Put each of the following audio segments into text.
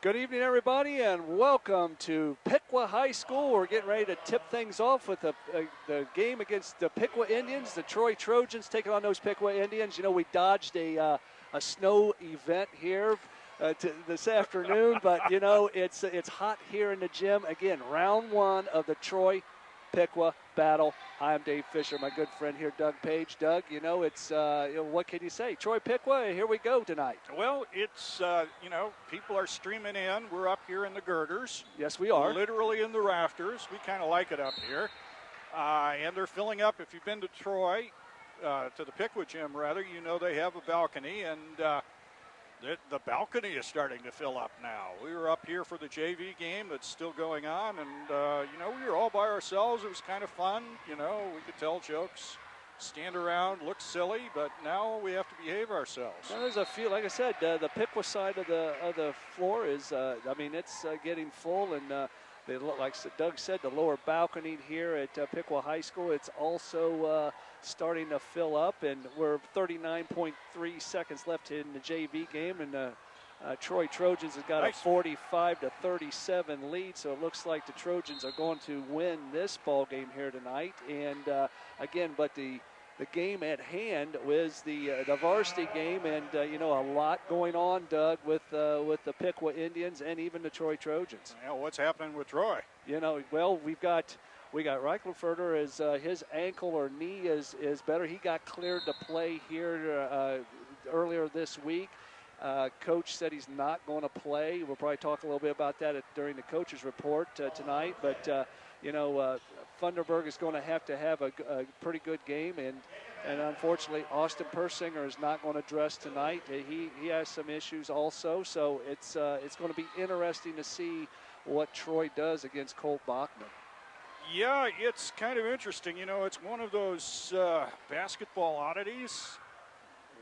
Good evening, everybody, and welcome to Piqua High School. We're getting ready to tip things off with the game against the Piqua Indians. The Troy Trojans taking on those Piqua Indians. You know, we dodged a snow event here this afternoon, but you know it's hot here in the gym. Again, round one of the Troy Piqua battle. I'm Dave Fisher, my good friend here, Doug Page. Doug, you know, it's, what can you say? Troy Piqua, here we go tonight. Well, it's, people are streaming in. We're up here in the girders. Yes, we are. Literally in the rafters. We kind of like it up here. And they're filling up. If you've been to Troy, to the Piqua gym, rather, you know they have a balcony, and the balcony is starting to fill up now. We were up here for the JV game that's still going on, and, we were all by ourselves. It was kind of fun. You know, we could tell jokes, stand around, look silly, but now we have to behave ourselves. Now there's a few, like I said, the Piqua side of the floor is, it's getting full, and they look, like Doug said, the lower balcony here at Piqua High School, it's also starting to fill up, and we're 39.3 seconds left in the JV game, and Troy Trojans has got a 45-37 lead, so it looks like the Trojans are going to win this ball game here tonight. And again, but the game at hand was the varsity game, and a lot going on, Doug, with the Piqua Indians and even the Troy Trojans. Yeah, what's happening with Troy? Well, we got Reichelferter, as his ankle or knee is better. He got cleared to play here earlier this week. Coach said he's not going to play. We'll probably talk a little bit about that during the coach's report tonight. But, Funderburg is going to have a pretty good game. And unfortunately, Austin Persinger is not going to dress tonight. He has some issues also. So it's going to be interesting to see what Troy does against Colt Bachman. Yeah, it's kind of interesting. You know, it's one of those basketball oddities.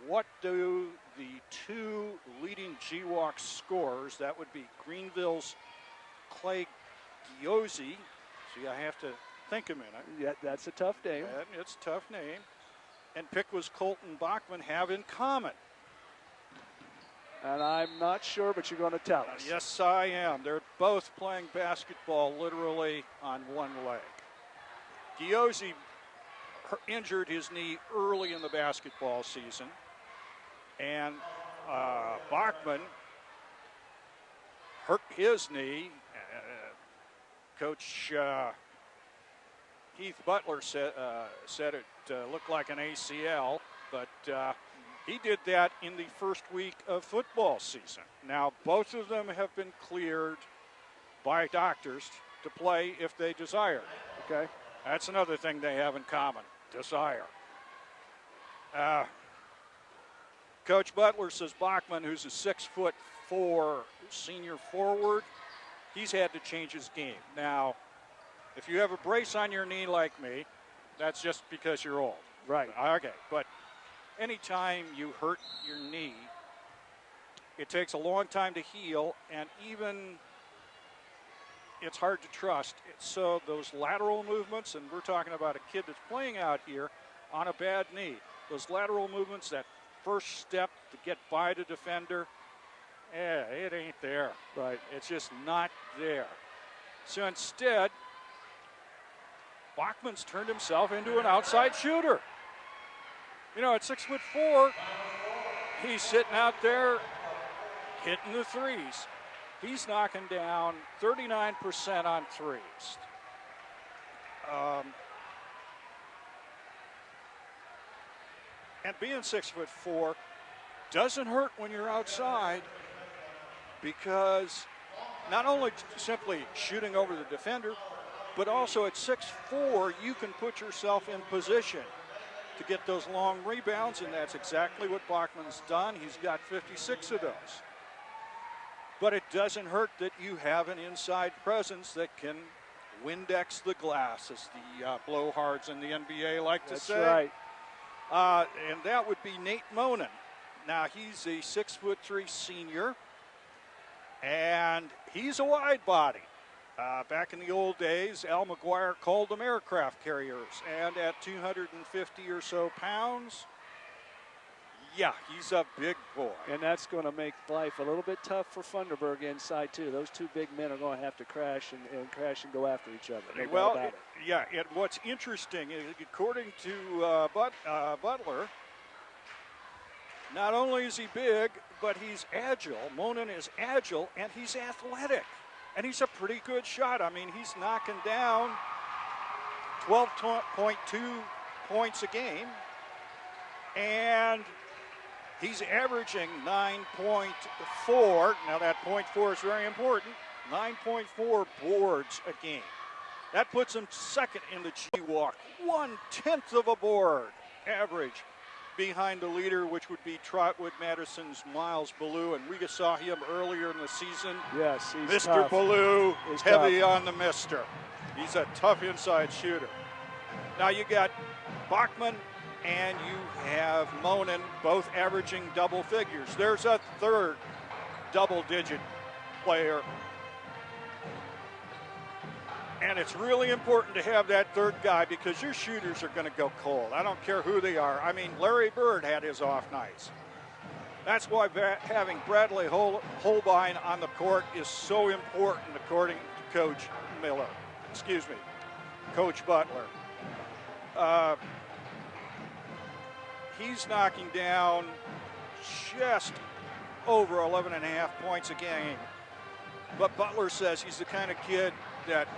What do the two leading GWAC scorers, that would be Greenville's Clay Giozzi, see, I have to think a minute. Yeah, that's a tough name. It's a tough name. And Piqua's Colton Bachman have in common. And I'm not sure, but you're going to tell us. Yes, I am. They're both playing basketball literally on one leg. Giozzi injured his knee early in the basketball season. And Bachman hurt his knee. Coach Heath Butler said it looked like an ACL, but he did that in the first week of football season. Now, both of them have been cleared by doctors to play if they desire. Okay. That's another thing they have in common, desire. Coach Butler says Bachman, who's a 6'4" senior forward, he's had to change his game. Now, if you have a brace on your knee like me, that's just because you're old. Right. Okay, but anytime you hurt your knee, it takes a long time to heal, and even it's hard to trust. So those lateral movements, and we're talking about a kid that's playing out here on a bad knee, those lateral movements, that first step to get by the defender, it ain't there. Right. It's just not there. So instead, Bachman's turned himself into an outside shooter. You know, at 6'4", he's sitting out there hitting the threes. He's knocking down 39% on threes. And being 6'4" doesn't hurt when you're outside, because not only simply shooting over the defender, but also at 6'4", you can put yourself in position to get those long rebounds, and that's exactly what Bachman's done. He's got 56 of those. But it doesn't hurt that you have an inside presence that can Windex the glass, as the blowhards in the NBA like to say. That's right. And that would be Nate Monin. Now, he's a 6'3" senior, and he's a wide body. Back in the old days, Al McGuire called them aircraft carriers, and at 250 or so pounds, Yeah, he's a big boy. And that's going to make life a little bit tough for Funderburg inside, too. Those two big men are going to have to crash and go after each other. No Well, doubt about it. yeah, and what's interesting, according to Butler, not only is he big, but he's agile. Monin is agile, and he's athletic. And he's a pretty good shot. I mean, he's knocking down 12.2 points a game. And he's averaging 9.4. Now, that .4 is very important. 9.4 boards a game. That puts him second in the G-Walk. 1/10 of a board average behind the leader, which would be Trotwood Madison's Miles Ballou. And we saw him earlier in the season. Yes, he's Mr. tough. Ballou, He's heavy tough. on the mister. He's a tough inside shooter. Now you got Bachman and you have Monin, both averaging double figures. There's a third double-digit player. And it's really important to have that third guy because your shooters are going to go cold. I don't care who they are. I mean, Larry Bird had his off nights. That's why having Bradley Holbein on the court is so important, according to Coach Butler. He's knocking down just over 11.5 points a game. But Butler says he's the kind of kid that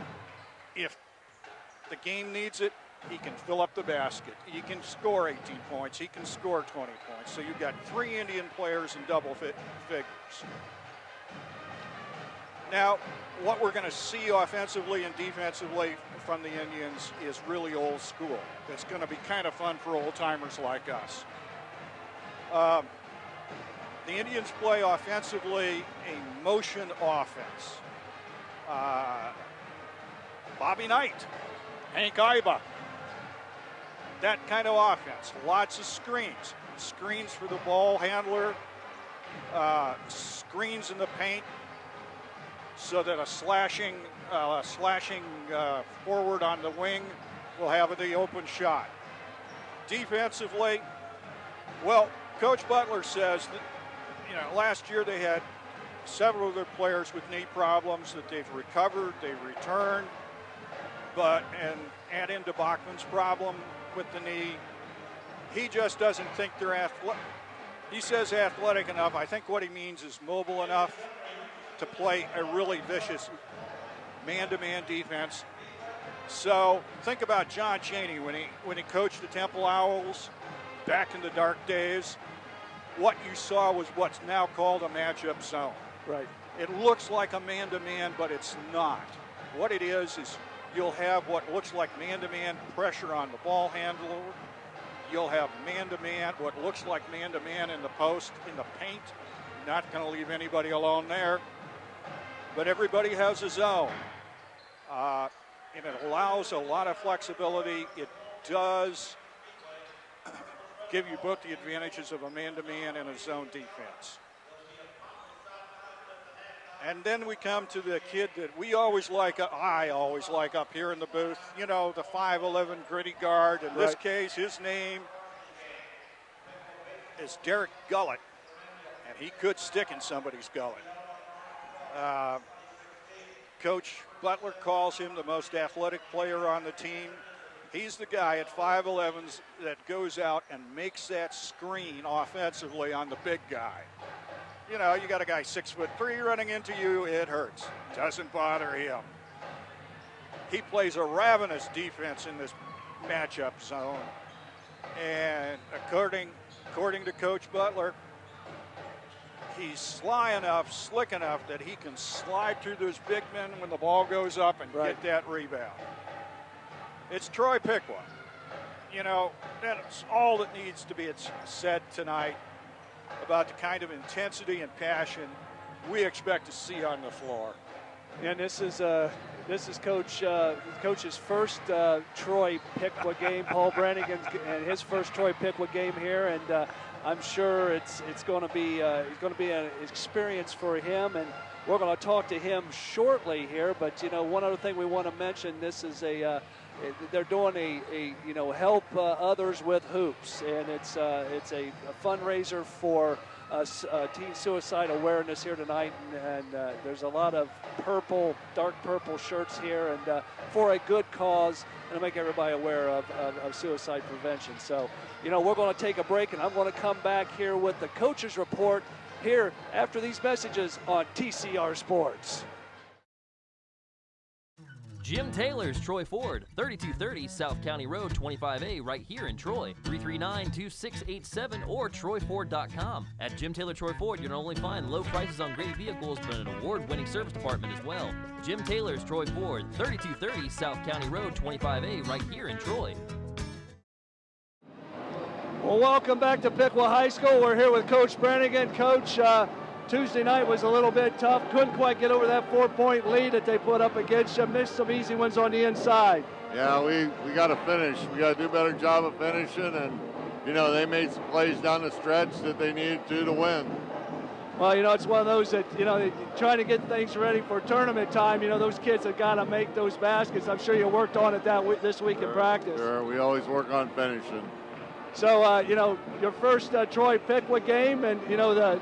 if the game needs it, he can fill up the basket. He can score 18 points. He can score 20 points. So you've got 3 Indian players in double figures. Now, what we're going to see offensively and defensively from the Indians is really old school. It's going to be kind of fun for old-timers like us. The Indians play offensively a motion offense. Bobby Knight, Hank Iba, that kind of offense. Lots of screens. Screens for the ball handler, screens in the paint so that a slashing forward on the wing will have the open shot. Defensively, well, Coach Butler says that, last year they had several of their players with knee problems that they've recovered, they've returned, and add into Bachman's problem with the knee, he just doesn't think they're athletic. He says athletic enough. I think what he means is mobile enough to play a really vicious man-to-man defense. So think about John Chaney when he coached the Temple Owls back in the dark days. What you saw was what's now called a matchup zone. Right. It looks like a man-to-man, but it's not. What it is you'll have what looks like man-to-man pressure on the ball handler. You'll have man-to-man, what looks like man-to-man in the post, in the paint. You're not going to leave anybody alone there. But everybody has a zone. And it allows a lot of flexibility. It does give you both the advantages of a man-to-man and a zone defense. And then we come to the kid that I always like up here in the booth, the 5'11" gritty guard. In this case, his name is Derek Gullett, and he could stick in somebody's gullet. Coach Butler calls him the most athletic player on the team. He's the guy at 5'11" that goes out and makes that screen offensively on the big guy. You got a guy 6'3" running into you, it hurts. Doesn't bother him. He plays a ravenous defense in this matchup zone. And according to Coach Butler, he's sly enough, slick enough that he can slide through those big men when the ball goes up and get that rebound. It's Troy Piqua. That's all that needs to be said tonight about the kind of intensity and passion we expect to see on the floor. And this is Coach's first Troy Piqua game, Paul Brannigan, and his first Troy Piqua game here, and I'm sure it's going to be an experience for him, and we're going to talk to him shortly here. But one other thing we want to mention: this is a they're doing a help others with hoops, and it's a fundraiser for teen suicide awareness here tonight, and there's a lot of dark purple shirts here, and for a good cause, and to make everybody aware of suicide prevention. So, we're going to take a break, and I'm going to come back here with the coaches report here after these messages on TCR Sports. Jim Taylor's Troy Ford, 3230 South County Road, 25A, right here in Troy. 339-2687 or TroyFord.com. At Jim Taylor Troy Ford, you'll not only find low prices on great vehicles, but an award-winning service department as well. Jim Taylor's Troy Ford, 3230 South County Road, 25A, right here in Troy. Well, welcome back to Piqua High School. We're here with Coach Brannigan. Coach, Tuesday night was a little bit tough. Couldn't quite get over that 4-point lead that they put up against you. Missed some easy ones on the inside. Yeah, we got to finish. We got to do a better job of finishing, and they made some plays down the stretch that they needed to win. Well, it's one of those that trying to get things ready for tournament time. Those kids have got to make those baskets. I'm sure you worked on it this week in practice. Sure, we always work on finishing. So, your first Troy Piqua game, and,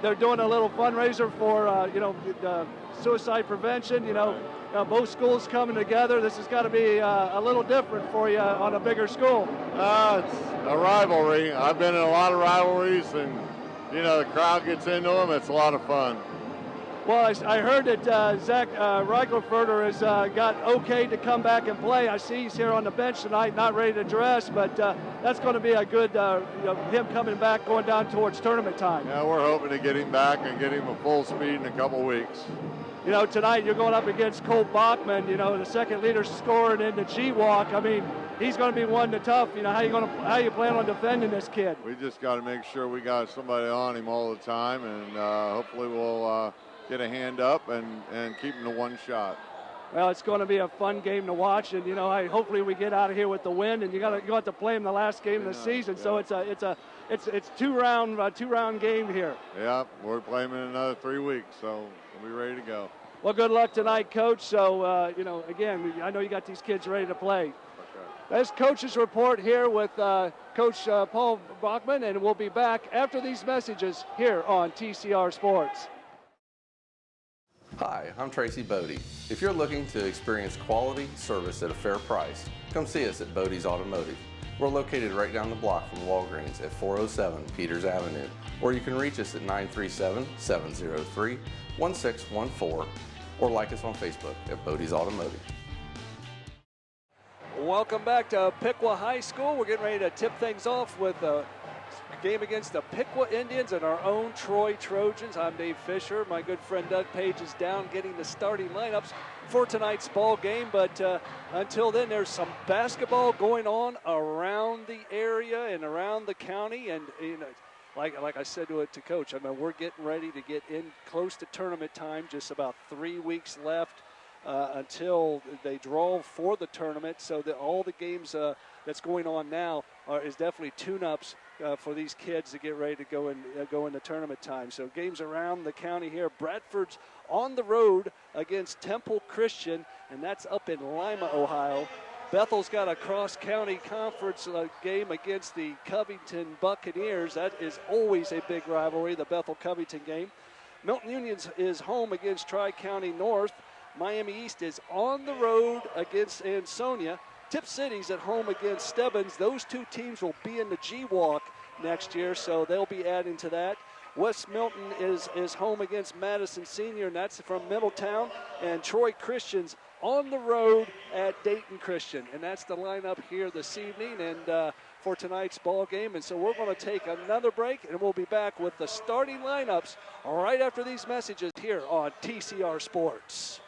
they're doing a little fundraiser for, suicide prevention. Both schools coming together. This has got to be a little different for you on a bigger school. It's a rivalry. I've been in a lot of rivalries, and, the crowd gets into them. It's a lot of fun. Well, I heard that Zach Reichelferter has got okay to come back and play. I see he's here on the bench tonight, not ready to dress, but that's going to be a good, him coming back going down towards tournament time. Yeah, we're hoping to get him back and get him at full speed in a couple weeks. Tonight you're going up against Colt Bachman, the second leader scoring in the G-Walk. I mean, he's going to be one to tough. How you plan on defending this kid? We just got to make sure we got somebody on him all the time, and hopefully we'll get a hand up and keep him to one shot. Well, it's going to be a fun game to watch, and hopefully we get out of here with the win. And you have to play him the last game of the season, so it's two-round game here. Yeah, we're playing in another 3 weeks, so we'll be ready to go. Well, good luck tonight, Coach. So again, I know you got these kids ready to play. Okay. That's Coach's report here with Coach Paul Bachman, and we'll be back after these messages here on TCR Sports. Hi, I'm Tracy Bodey. If you're looking to experience quality service at a fair price, come see us at Bodey's Automotive. We're located right down the block from Walgreens at 407 Peters Avenue, or you can reach us at 937-703-1614, or like us on Facebook at Bodey's Automotive. Welcome back to Piqua High School. We're getting ready to tip things off with a game against the Piqua Indians and our own Troy Trojans. I'm Dave Fisher. My good friend Doug Page is down getting the starting lineups for tonight's ball game. But until then, there's some basketball going on around the area and around the county. And like I said to Coach, I mean, we're getting ready to get in close to tournament time. Just about 3 weeks left until they draw for the tournament. So that all the games that's going on now is definitely tune-ups for these kids to get ready to go into tournament time. So games around the county here. Bradford's on the road against Temple Christian, and that's up in Lima, Ohio. Bethel's got a cross-county conference game against the Covington Buccaneers. That is always a big rivalry, the Bethel-Covington game. Milton Union is home against Tri-County North. Miami East is on the road against Ansonia. Tip City's at home against Stebbins. Those two teams will be in the G-Walk next year, so they'll be adding to that. West Milton is home against Madison Senior, and that's from Middletown. And Troy Christian's on the road at Dayton Christian. And that's the lineup here this evening and for tonight's ball game. And so we're going to take another break, and we'll be back with the starting lineups right after these messages here on TCR Sports.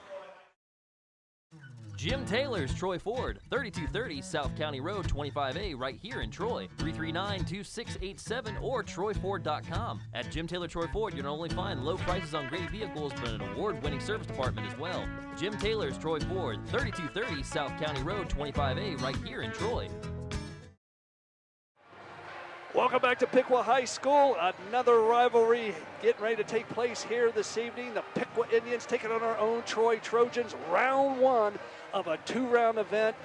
Jim Taylor's Troy Ford, 3230 South County Road, 25A, right here in Troy. 339-2687 or TroyFord.com. At Jim Taylor Troy Ford, you'll not only find low prices on great vehicles, but an award-winning service department as well. Jim Taylor's Troy Ford, 3230 South County Road, 25A, right here in Troy. Welcome back to Piqua High School. Another rivalry getting ready to take place here this evening. The Piqua Indians taking on our own Troy Trojans. Round one of a 2-round event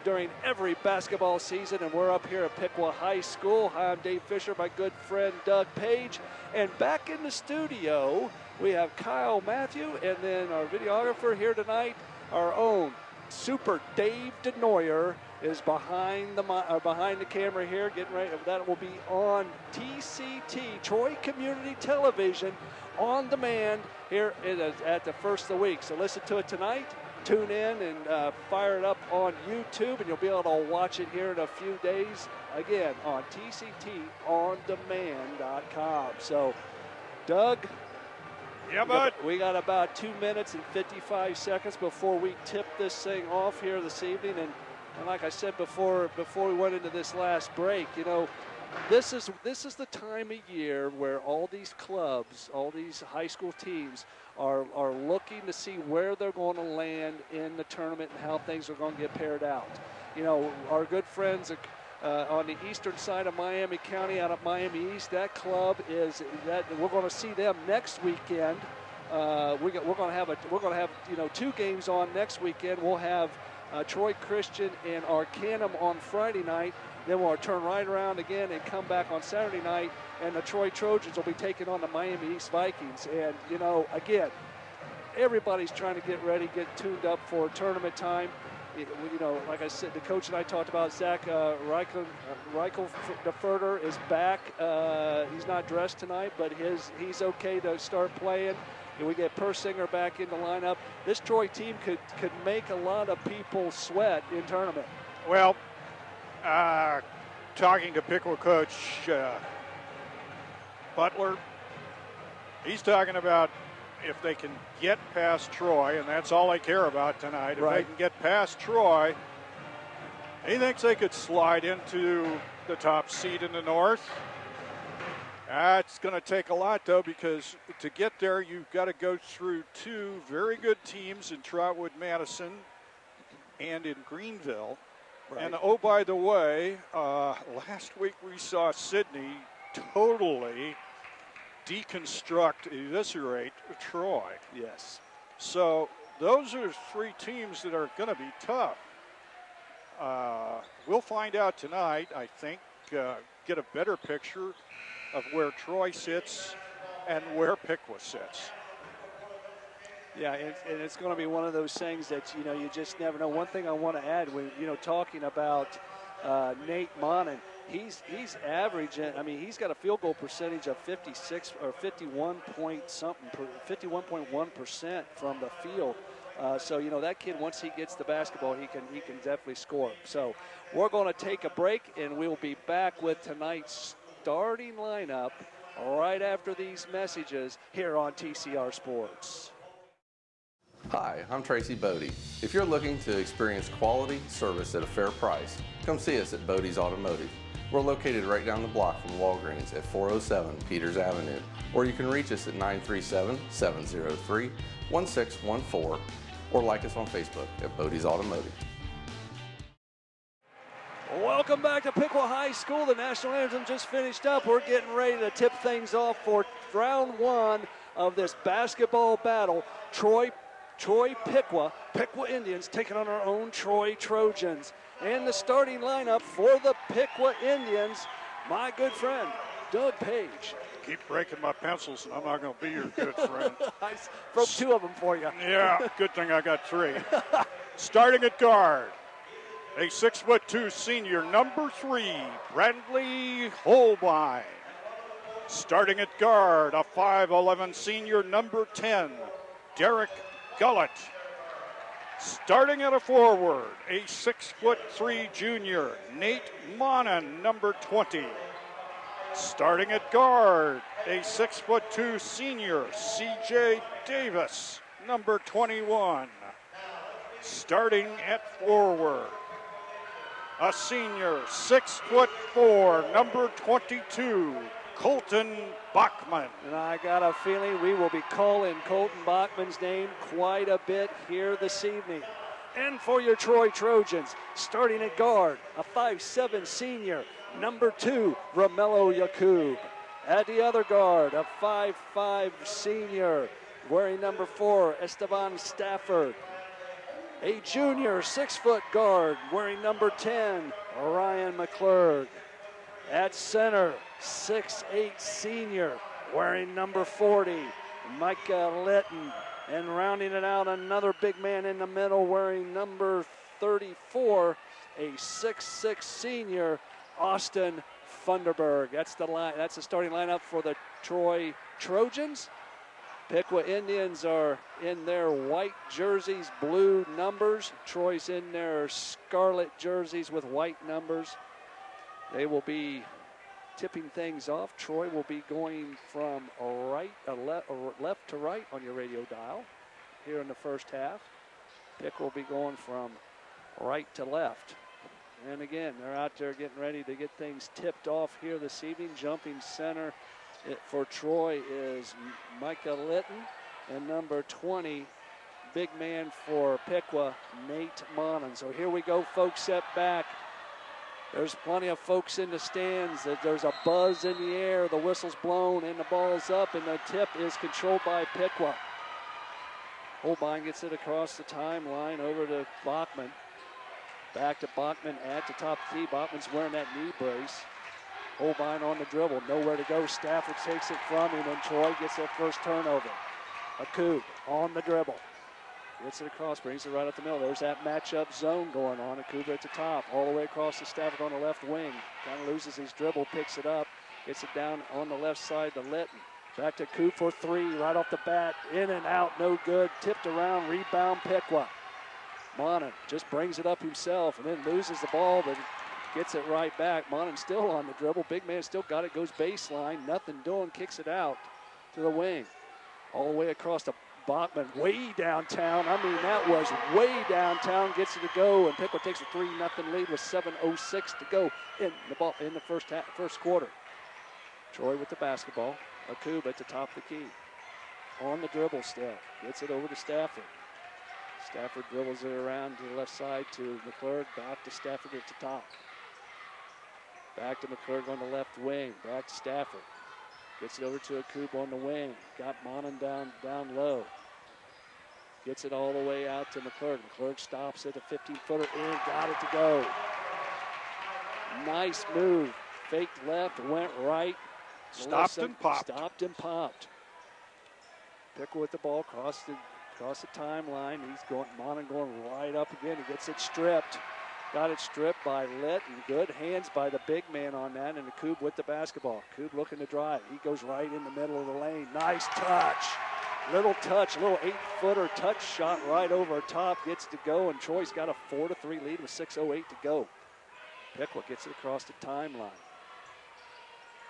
during every basketball season, and we're up here at Piqua High School. Hi, I'm Dave Fisher, my good friend Doug Page, and back in the studio we have Kyle Matthew, and then our videographer here tonight, our own Super Dave DeNoyer, is behind the camera here, getting ready. That will be on TCT, Troy Community Television, on demand here at the first of the week. So listen to it tonight. Tune in and fire it up on YouTube, and you'll be able to watch it here in a few days, again, on tctondemand.com. So, Doug, yeah, bud. we got about 2 minutes and 55 seconds before we tip this thing off here this evening. And like I said before we went into this last break, you know, this is the time of year where all these clubs, all these high school teams are looking to see where they're going to land in the tournament and how things are going to get paired out. You know, our good friends on the eastern side of Miami County, out of Miami East, that club is that we're going to see them next weekend. We're going to have 2 games on next weekend. We'll have Troy Christian and Arcanum on Friday night. Then we'll turn right around again and come back on Saturday night, and the Troy Trojans will be taking on the Miami East Vikings. And, you know, again, everybody's trying to get ready, get tuned up for tournament time. You know, like I said, the coach and I talked about Zach Reichelfurter is back. He's not dressed tonight, but he's okay to start playing. And we get Persinger back in the lineup. This Troy team could make a lot of people sweat in tournament. Well, talking to Piqua coach Butler, he's talking about if they can get past Troy, and that's all they care about tonight. If they can get past Troy, he thinks they could slide into the top seed in the North. It's going to take a lot, though, because to get there, you've got to go through 2 very good teams in Trotwood, Madison, and in Greenville. Right. And, oh, by the way, last week we saw Sydney totally deconstruct, eviscerate Troy. Yes. So those are 3 teams that are going to be tough. We'll find out tonight, I think, get a better picture of where Troy sits and where Piqua sits. Yeah, and it's going to be one of those things that, you know, you just never know. One thing I want to add, when, you know, talking about Nate Monin, he's averaging, I mean, he's got a field goal percentage of 56 or 51.1% from the field. So, you know, that kid, once he gets the basketball, he can definitely score. So we're going to take a break, and we'll be back with tonight's starting lineup right after these messages here on TCR Sports. Hi, I'm Tracy Bodey. If you're looking to experience quality service at a fair price, come see us at Bodey's Automotive. We're located right down the block from Walgreens at 407 Peters Avenue, or you can reach us at 937-703-1614, or like us on Facebook at Bodey's Automotive. Welcome back to Piqua High School. The national anthem just finished up. We're getting ready to tip things off for round 1 of this basketball battle. Piqua Indians taking on our own Troy Trojans. And the starting lineup for the Piqua Indians, my good friend, Doug Page. Keep breaking my pencils, and I'm not going to be your good friend. I broke 2 of them for you. Yeah, good thing I got 3. Starting at guard, a 6'2" senior, number 3, Bradley Holbein. Starting at guard, a 5'11" senior, number 10, Derek Gullett. Starting at a forward, a 6'3" junior, Nate Monin, number 20. Starting at guard, a 6'2" senior, CJ Davis, number 21. Starting at forward, a senior, 6'4", number 22, Colton Bachman. And I got a feeling we will be calling Colton Bachman's name quite a bit here this evening. And for your Troy Trojans, starting at guard, a 5'7" senior, number 2, Romello Yakub. At the other guard, a 5'5" senior, wearing number 4, Esteban Stafford. a junior 6-foot guard wearing number 10, Ryan McClurg. At center, 6'8" senior wearing number 40, Micah Litton. And rounding it out, another big man in the middle wearing number 34, a 6'6" senior, Austin Funderburg. That's the line. That's the starting lineup for the Troy Trojans. Piqua Indians are in their white jerseys, blue numbers. Troy's in their scarlet jerseys with white numbers. They will be tipping things off. Troy will be going from left to right on your radio dial here in the first half. Piqua will be going from right to left. And again, they're out there getting ready to get things tipped off here this evening. Jumping center for Troy is Micah Litton, and number 20, big man for Piqua, Nate Monin. So here we go, folks, set back. There's plenty of folks in the stands. There's a buzz in the air. The whistle's blown and the ball's up, and the tip is controlled by Piqua. Holbein gets it across the timeline over to Bachman. Back to Bachman at the top of the tee. Bachman's wearing that knee brace. Holbein on the dribble, nowhere to go. Stafford takes it from him, and Troy gets their first turnover. Akub on the dribble. Gets it across, brings it right up the middle. There's that matchup zone going on. Akub at the top, all the way across to Stafford on the left wing. Kind of loses his dribble, picks it up, gets it down on the left side to Litton. Back to Akub for three, right off the bat. In and out, no good. Tipped around, rebound Piqua. Monin just brings it up himself and then loses the ball, but gets it right back. Monin still on the dribble. Big man still got it, goes baseline. Nothing doing, kicks it out to the wing. All the way across to Bachman, way downtown. I mean, that was way downtown. Gets it to go, and Piqua takes a 3-0 lead with 7:06 to go in the first quarter. Troy with the basketball. Akub at the top of the key. On the dribble still. Gets it over to Stafford. Stafford dribbles it around to the left side to McClurg. Back to Stafford at the top. Back to McClurg on the left wing. Back to Stafford. Gets it over to Akub on the wing. Got Monin down low. Gets it all the way out to McClurg. McClurg stops at a 15-footer and got it to go. Nice move. Faked left, went right. Stopped and popped. Stopped and popped. Piqua with the ball across the timeline. Monin going right up again. He gets it stripped. Got it stripped by Litton. Good hands by the big man on that, and Akub with the basketball. Akub looking to drive. He goes right in the middle of the lane. Nice touch. Little touch, little 8-footer touch shot right over top. Gets to go, and Troy's got a 4-3 lead with 6:08 to go. Piqua gets it across the timeline.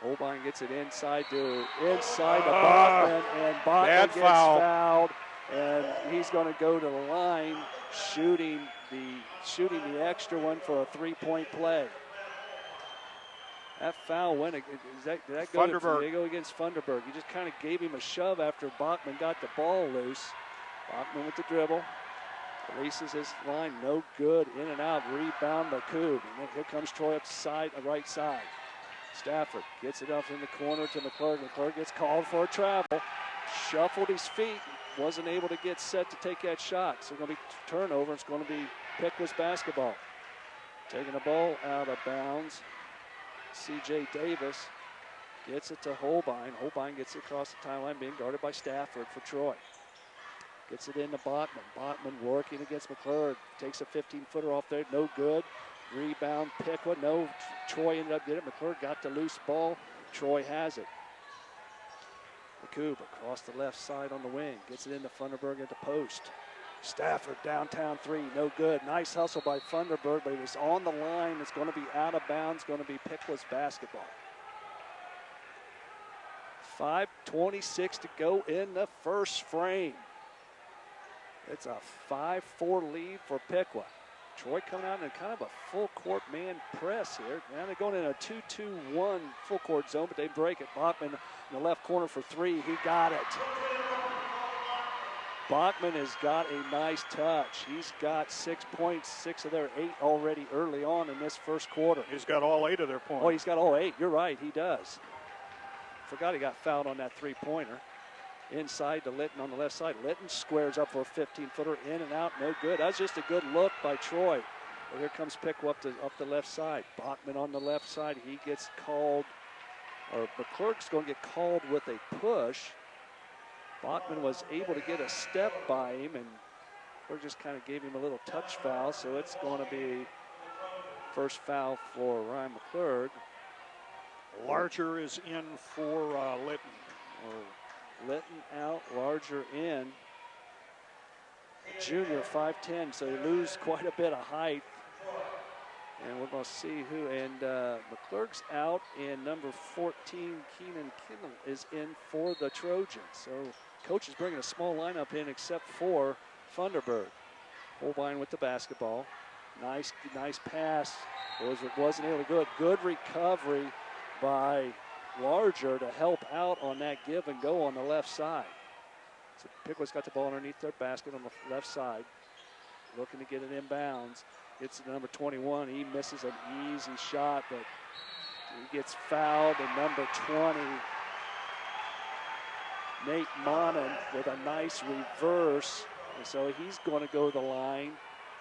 Holbein gets it inside to Bachman, and Bachman gets fouled. And he's going to go to the line, shooting the extra one for a 3-point play. That foul went. Did that go? Did it go against Funderburg? He just kind of gave him a shove after Bachman got the ball loose. Bachman with the dribble, releases his line, no good. In and out, rebound by Akub. And then here comes Troy up the right side. Stafford gets it up in the corner to McClurg. McClurg gets called for a travel, shuffled his feet. Wasn't able to get set to take that shot. So it's going to be turnover. It's going to be Piqua's basketball. Taking the ball out of bounds. C.J. Davis gets it to Holbein. Holbein gets it across the timeline, being guarded by Stafford for Troy. Gets it into Bachman. Bachman working against McClurg. Takes a 15-footer off there. No good. Rebound Piqua. No. Troy ended up getting it. McClurg got the loose ball. Troy has it. Akub across the left side on the wing. Gets it into Funderburg at the post. Stafford downtown three. No good. Nice hustle by Funderburg, but it was on the line. It's going to be out of bounds. Going to be Piqua's basketball. 5:26 to go in the first frame. It's a 5-4 lead for Piqua. Troy coming out in kind of a full-court man press here. Now they're going in a 2-2-1 full-court zone, but they break it. Bachman in the left corner for three. He got it. Bachman has got a nice touch. He's got 6 points, 6 of their 8 already early on in this first quarter. He's got all 8 of their points. Oh, he's got all 8. You're right, he does. Forgot he got fouled on that three-pointer. inside to Litton on the left side. Litton squares up for a 15-footer, in and out, no good. That was just a good look by Troy. Well, here comes Piqua up the left side. Bachman on the left side. He gets called, or McClurg's going to get called with a push. Bachman was able to get a step by him, and McClurg just kind of gave him a little touch foul, so it's going to be first foul for Ryan McClurg. Larger is in for Litton. Oh, Litton out, Larger in. Junior, 5'10", so he lose quite a bit of height. And we're going to see who. And McClurg's out, and number 14, Keenan Kindle, is in for the Trojans. So coach is bringing a small lineup in except for Thunderbird. Holbein with the basketball. Nice pass. Wasn't able to do it. Good recovery by Larger to help out on that give and go on the left side. So Piqua's got the ball underneath their basket on the left side. Looking to get it inbounds. Gets to number 21. He misses an easy shot, but he gets fouled. And number 20, Nate Monin, with a nice reverse. And so he's going to go to the line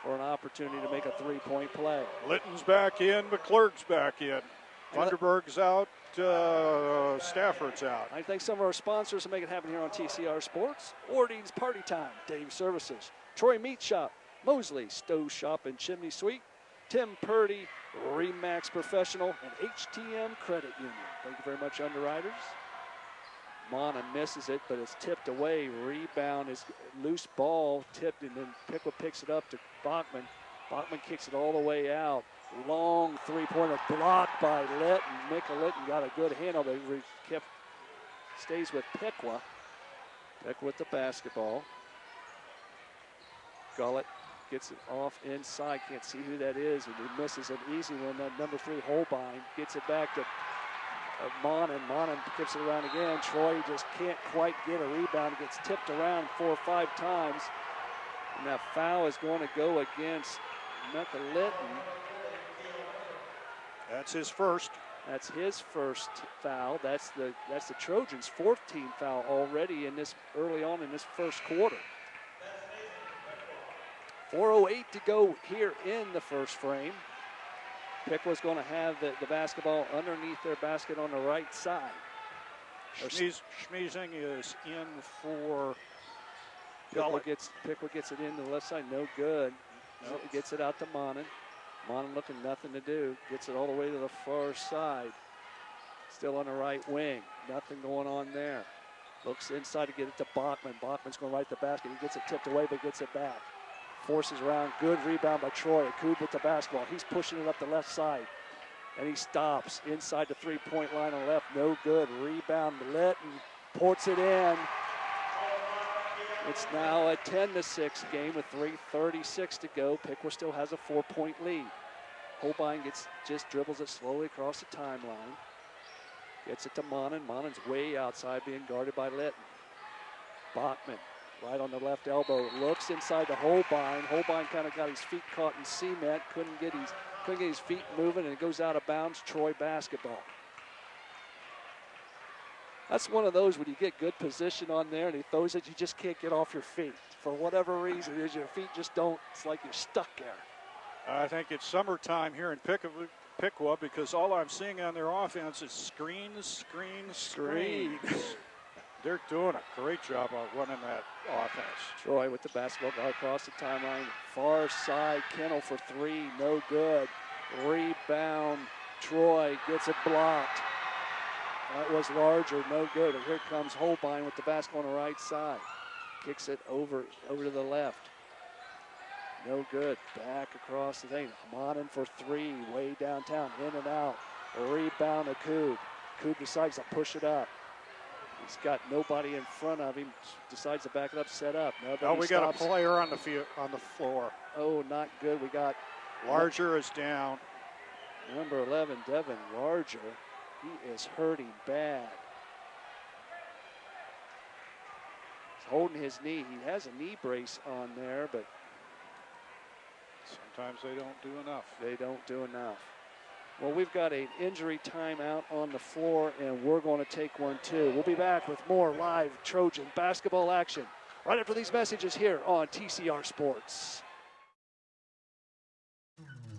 for an opportunity to make a three-point play. Litton's back in, McClurg's back in. Thunderberg's out, Stafford's out. I thank some of our sponsors to make it happen here on TCR Sports. Ordeens Party Time, Dave Services, Troy Meat Shop, Mosley Stove Shop and Chimney Suite, Tim Purdy, Remax Professional, and HTM Credit Union. Thank you very much, underwriters. Mana misses it, but it's tipped away. Rebound is loose ball, tipped, and then Piqua picks it up to Bachman. Bachman kicks it all the way out. Long three-pointer blocked by Litton. Mika Litton got a good handle, but stays with Piqua. Piqua with the basketball. Gullett gets it off inside. Can't see who that is, and he misses an easy one. That number 3, Holbein, gets it back to Monin. Monin kicks it around again. Troy just can't quite get a rebound. It gets tipped around 4 or 5 times. And that foul is going to go against Mika Litton. That's his first. That's his first foul. That's the Trojans' 4th team foul already early on in this first quarter. 4:08 to go here in the first frame. Piqua's going to have the basketball underneath their basket on the right side. Schmeezing is in for Piqua gets it in the left side, no good. Nope. Gets it out to Monin. Monin looking nothing to do. Gets it all the way to the far side. Still on the right wing. Nothing going on there. Looks inside to get it to Bachman. Bachman's going right to the basket. He gets it tipped away, but gets it back. Forces around. Good rebound by Troy. Akub with the basketball. He's pushing it up the left side. And he stops inside the three-point line on the left. No good. Rebound. Litton ports it in. It's now a 10-6 game with 3:36 to go. Piqua still has a 4-point lead. Holbein just dribbles it slowly across the timeline. Gets it to Monin. Monin's way outside, being guarded by Litton. Bachman, right on the left elbow, looks inside to Holbein. Holbein kind of got his feet caught in cement, couldn't get his feet moving, and it goes out of bounds. Troy basketball. That's one of those when you get good position on there and he throws it, you just can't get off your feet. For whatever reason, your feet just don't, it's like you're stuck there. I think it's summertime here in Piqua because all I'm seeing on their offense is screens. They're doing a great job of running that offense. Troy with the basketball guard across the timeline. Far side, Kennel for 3, no good. Rebound, Troy gets it blocked. That was Larger, no good. And here comes Holbein with the basketball on the right side. Kicks it over to the left. No good. Back across the thing. Monin for 3, way downtown, in and out. A rebound to Koob. Koob decides to push it up. He's got nobody in front of him. Decides to back it up, set up. We got a player on the floor. Oh, not good. We got Larger is down. Number 11, Devin Larger. He is hurting bad. He's holding his knee. He has a knee brace on there, but sometimes they don't do enough. They don't do enough. Well, we've got an injury timeout on the floor, and we're going to take one too. We'll be back with more live Trojan basketball action right after these messages here on TCR Sports.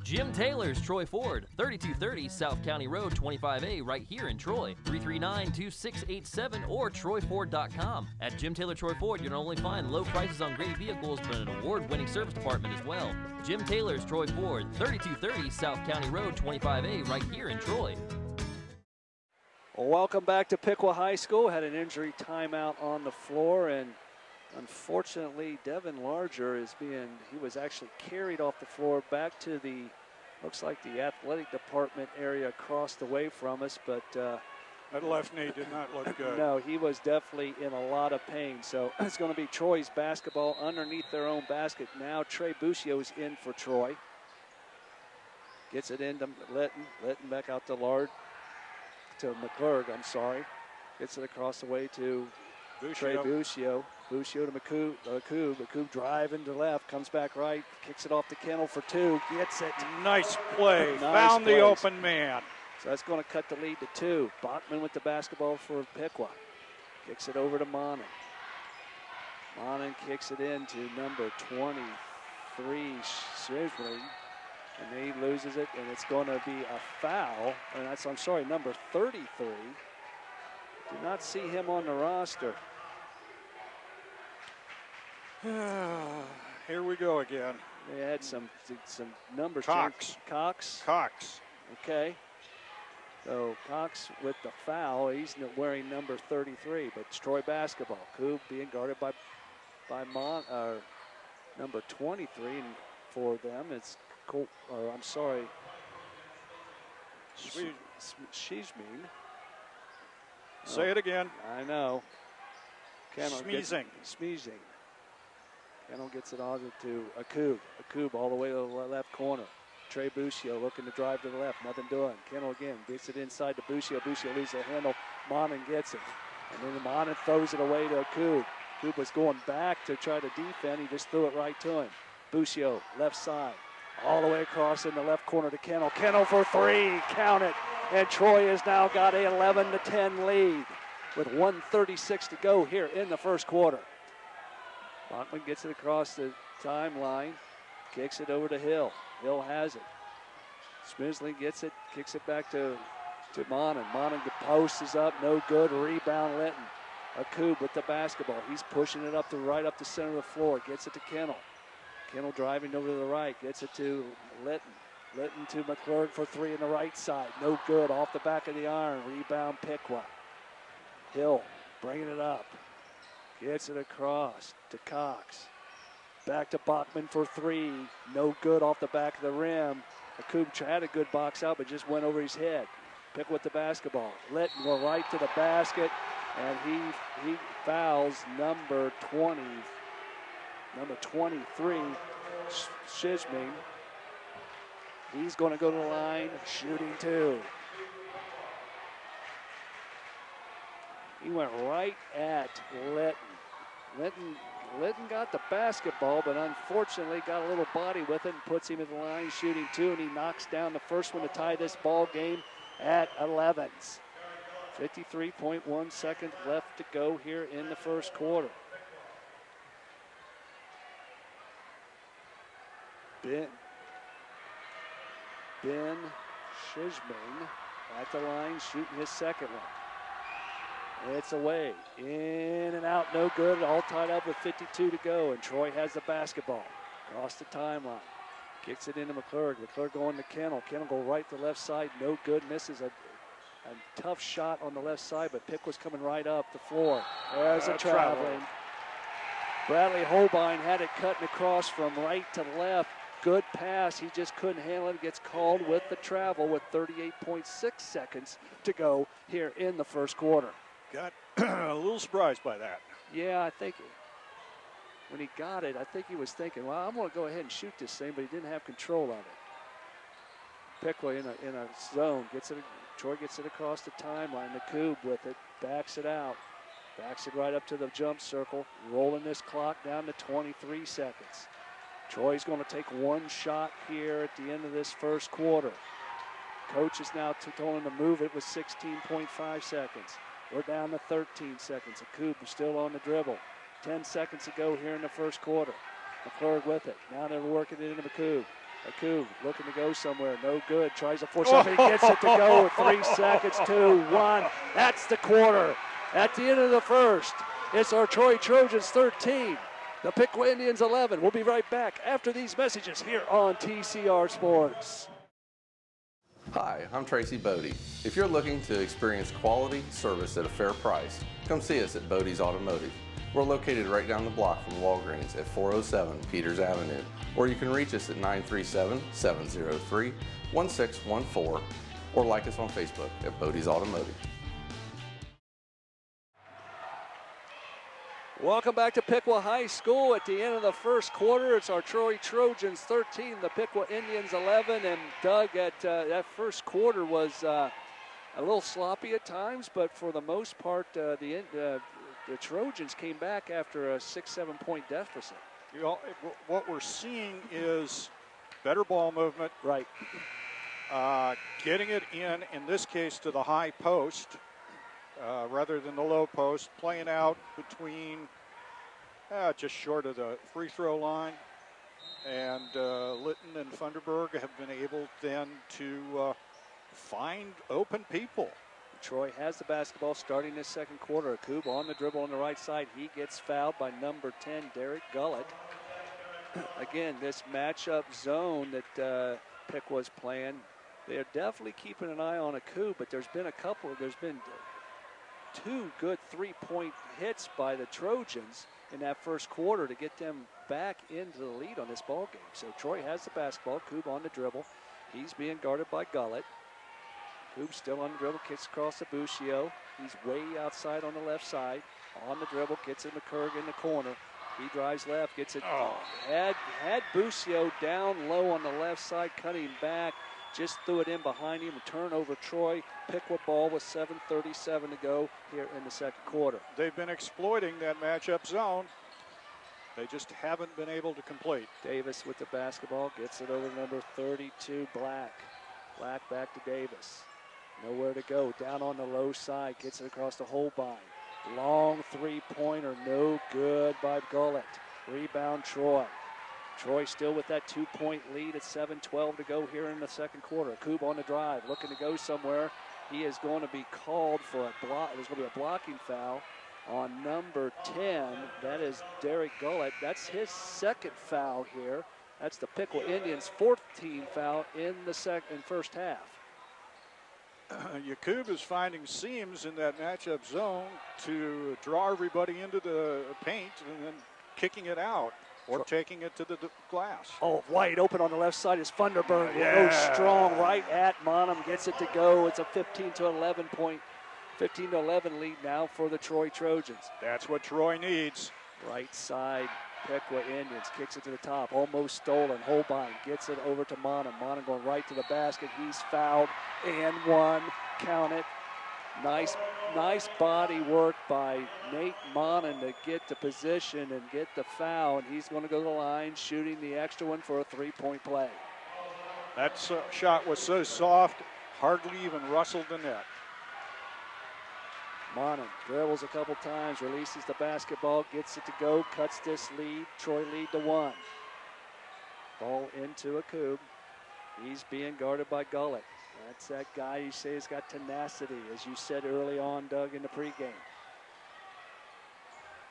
Jim Taylor's Troy Ford, 3230 South County Road, 25A, right here in Troy. 339-2687 or TroyFord.com. At Jim Taylor Troy Ford, you'll not only find low prices on great vehicles, but an award-winning service department as well. Jim Taylor's Troy Ford, 3230 South County Road, 25A, right here in Troy. Well, welcome back to Piqua High School. Had an injury timeout on the floor, and unfortunately, Devin Larger he was actually carried off the floor back to looks like the athletic department area across the way from us, but that left knee did not look good. No, he was definitely in a lot of pain. So it's going to be Troy's basketball underneath their own basket. Now Trey Buccio's in for Troy. Gets it into Litton back out to McClurg, Gets it across the way to Trey Buccio. Buccio to McCoob driving to left, comes back right, kicks it off to Kennel for two, gets it. Nice play, found the open man. So that's going to cut the lead to two. Bachman with the basketball for Piqua. Kicks it over to Monin. Monin kicks it in to number 23, Shishley, and he loses it, and it's going to be a foul. And number 33. Did not see him on the roster. Here we go again. They had some numbers. Cox. Okay. So Cox with the foul. He's wearing number 33, but it's Troy basketball. Coob being guarded by number 23, and for them it's Shizmin. Say it again. I know. Smeezing. Kennel gets it on to Akoob. Akoob all the way to the left corner. Trey Buccio looking to drive to the left. Nothing doing. Kennel again gets it inside to Buccio. Buccio loses the handle. Monin gets it. And then Monin throws it away to Akoob. Akoob was going back to try to defend. He just threw it right to him. Buccio, left side. All the way across in the left corner to Kennel. Kennel for three. Count it. And Troy has now got an 11-10 lead with 1:36 to go here in the first quarter. Bachman gets it across the timeline, kicks it over to Hill. Hill has it. Smithsley gets it, kicks it back to Monin. Monin, the post is up, no good. Rebound Litton. Akoob with the basketball. He's pushing it right up the center of the floor. Gets it to Kennel. Kennel driving over to the right, gets it to Litton. Litton to McClurg for three on the right side. No good, off the back of the iron. Rebound Piqua. Hill bringing it up. Gets it across to Cox. Back to Bachman for three. No good, off the back of the rim. Akoob had a good box out, but just went over his head. Pick with the basketball. Litton go right to the basket, and he fouls number 23, Shizmin. He's going to go to the line, shooting two. He went right at Litton. Litton got the basketball, but unfortunately got a little body with it and puts him at the line shooting two, and he knocks down the first one to tie this ball game at 11. 53.1 seconds left to go here in the first quarter. Ben Shizmin at the line shooting his second one. It's away, in and out, no good, all tied up with 52 to go, and Troy has the basketball. Across the timeline, kicks it into McClurg. McClurg going to Kennel. Kennel go right to the left side, no good, misses a tough shot on the left side, but Piqua's coming right up the floor. There's a traveling. Bradley Holbein had it cutting across from right to left. Good pass, he just couldn't handle it. Gets called with the travel with 38.6 seconds to go here in the first quarter. Got a little surprised by that. Yeah, I think when he got it, I think he was thinking, well, I'm going to go ahead and shoot this thing, but he didn't have control of it. Piqua in a zone, Troy gets it across the timeline. Akoob with it, backs it out. Backs it right up to the jump circle, rolling this clock down to 23 seconds. Troy's going to take one shot here at the end of this first quarter. Coach is now told him to move it with 16.5 seconds. We're down to 13 seconds. Akub is still on the dribble. 10 seconds to go here in the first quarter. McClurg with it. Now they're working it into Akub. Akub looking to go somewhere. No good. Tries to force up. He gets it to go with 3 seconds. 2, 1. That's the quarter. At the end of the first, it's our Troy Trojans 13. The Piqua Indians 11. We'll be right back after these messages here on TCR Sports. Hi, I'm Tracy Bodey. If you're looking to experience quality service at a fair price, come see us at Bodey's Automotive. We're located right down the block from Walgreens at 407 Peters Avenue, or you can reach us at 937-703-1614, or like us on Facebook at Bodey's Automotive. Welcome back to Piqua High School. At the end of the first quarter, it's our Troy Trojans 13, the Piqua Indians 11. And Doug, that first quarter was a little sloppy at times, but for the most part, the Trojans came back after a 6-7 point deficit. You know, what we're seeing is better ball movement. Right. Getting it in this case, to the high post rather than the low post. Playing out between just short of the free throw line. And Litton and Funderburg have been able then to find open people. Troy has the basketball starting this second quarter. Akub on the dribble on the right side. He gets fouled by number 10, Derek Gullett. Again, this matchup zone that Piqua's playing, they're definitely keeping an eye on Akub, but there's been 2 good 3-point hits by the Trojans in that first quarter to get them back into the lead on this ball game. So Troy has the basketball. Akub on the dribble. He's being guarded by Gullett. Akub still on the dribble, kicks across to Buscio. He's way outside on the left side. On the dribble, gets it McCurg in the corner. He drives left, gets it. Had Buscio down low on the left side, cutting back. Just threw it in behind him. A turnover, Troy. Piqua ball with 7:37 to go here in the second quarter. They've been exploiting that matchup zone. They just haven't been able to complete. Davis with the basketball, gets it over to number 32, Black. Black back to Davis. Nowhere to go. Down on the low side, gets it across the Holbein. Long 3-pointer, no good by Gullett. Rebound, Troy. Troy still with that 2-point lead at 7:12 to go here in the second quarter. Akub on the drive, looking to go somewhere. He is going to be called for a block. There's going to be a blocking foul on number 10. That is Derek Gullett. That's his second foul here. That's the Piqua Indians' 14th foul in the first half. Akub is finding seams in that matchup zone to draw everybody into the paint and then kicking it out or taking it to the glass. Oh, wide open on the left side is Funderburg. Yeah. Goes strong right at Monum, gets it to go. It's a 15-11 lead now for the Troy Trojans. That's what Troy needs. Right side, Piqua Indians kicks it to the top, almost stolen. Holbein gets it over to Monum. Monum going right to the basket. He's fouled and one. Count it. Nice body work by Nate Monum to get the position and get the foul. And he's going to go to the line, shooting the extra one for a 3-point play. That shot was so soft, hardly even rustled the net. Monum dribbles a couple times, releases the basketball, gets it to go, cuts this lead. Troy lead to 1. Ball into Akub. He's being guarded by Gullett. That's that guy you say has got tenacity, as you said early on, Doug, in the pregame.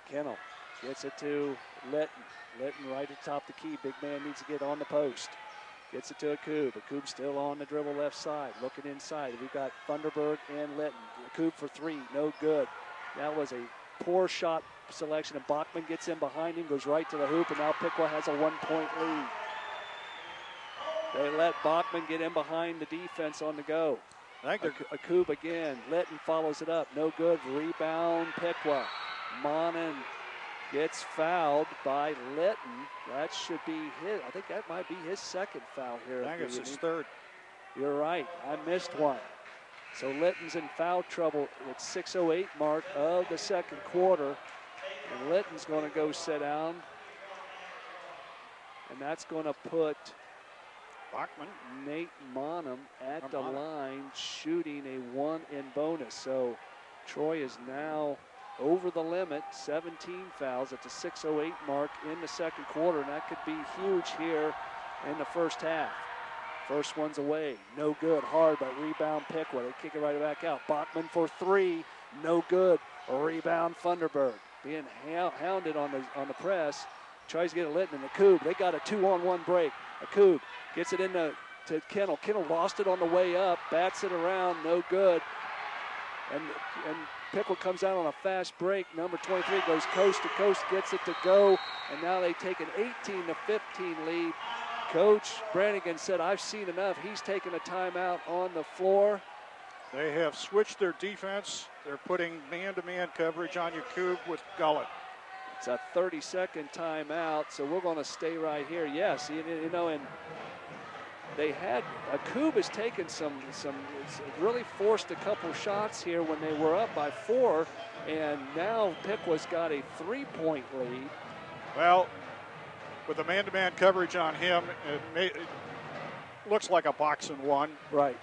Kennel gets it to Litton. Litton right at the top of the key. Big man needs to get on the post. Gets it to Akub. Akub still on the dribble left side, looking inside. We've got Funderburg and Litton. Akub for 3, no good. That was a poor shot selection, and Bachman gets in behind him, goes right to the hoop, and now Piqua has a 1-point lead. They let Bachman get in behind the defense on the go. Akub again. Litton follows it up. No good. Rebound, Piqua. Monum gets fouled by Litton. That should be his. I think that might be his second foul here. I think it's his third. You're right. I missed one. So Litton's in foul trouble at 6:08 mark of the second quarter. And Litton's going to go sit down. And that's going to put Bachman. Nate Monum at the line shooting a 1 in bonus. So Troy is now over the limit, 17 fouls at the 6:08 mark in the second quarter, and that could be huge here in the first half. First one's away, no good, hard, but rebound Piqua. They kick it right back out. Bachman for 3, no good. A rebound Funderburg. Being hounded on the press, tries to get it lit in the Akub. They got a 2-on-1 break. Akub gets it to Kennel. Kennel lost it on the way up, bats it around, no good. And Piqua comes out on a fast break. Number 23 goes coast to coast, gets it to go, and now they take an 18-15 lead. Coach Brannigan said, I've seen enough. He's taking a timeout on the floor. They have switched their defense. They're putting man-to-man coverage on Akub with Gullett. It's a 30-second timeout, so we're going to stay right here. Yes, you know, and they had Akub has taken some really forced a couple shots here when they were up by 4, and now Piqua's got a 3-point lead. Well, with the man-to-man coverage on him, it looks like a box and one. Right.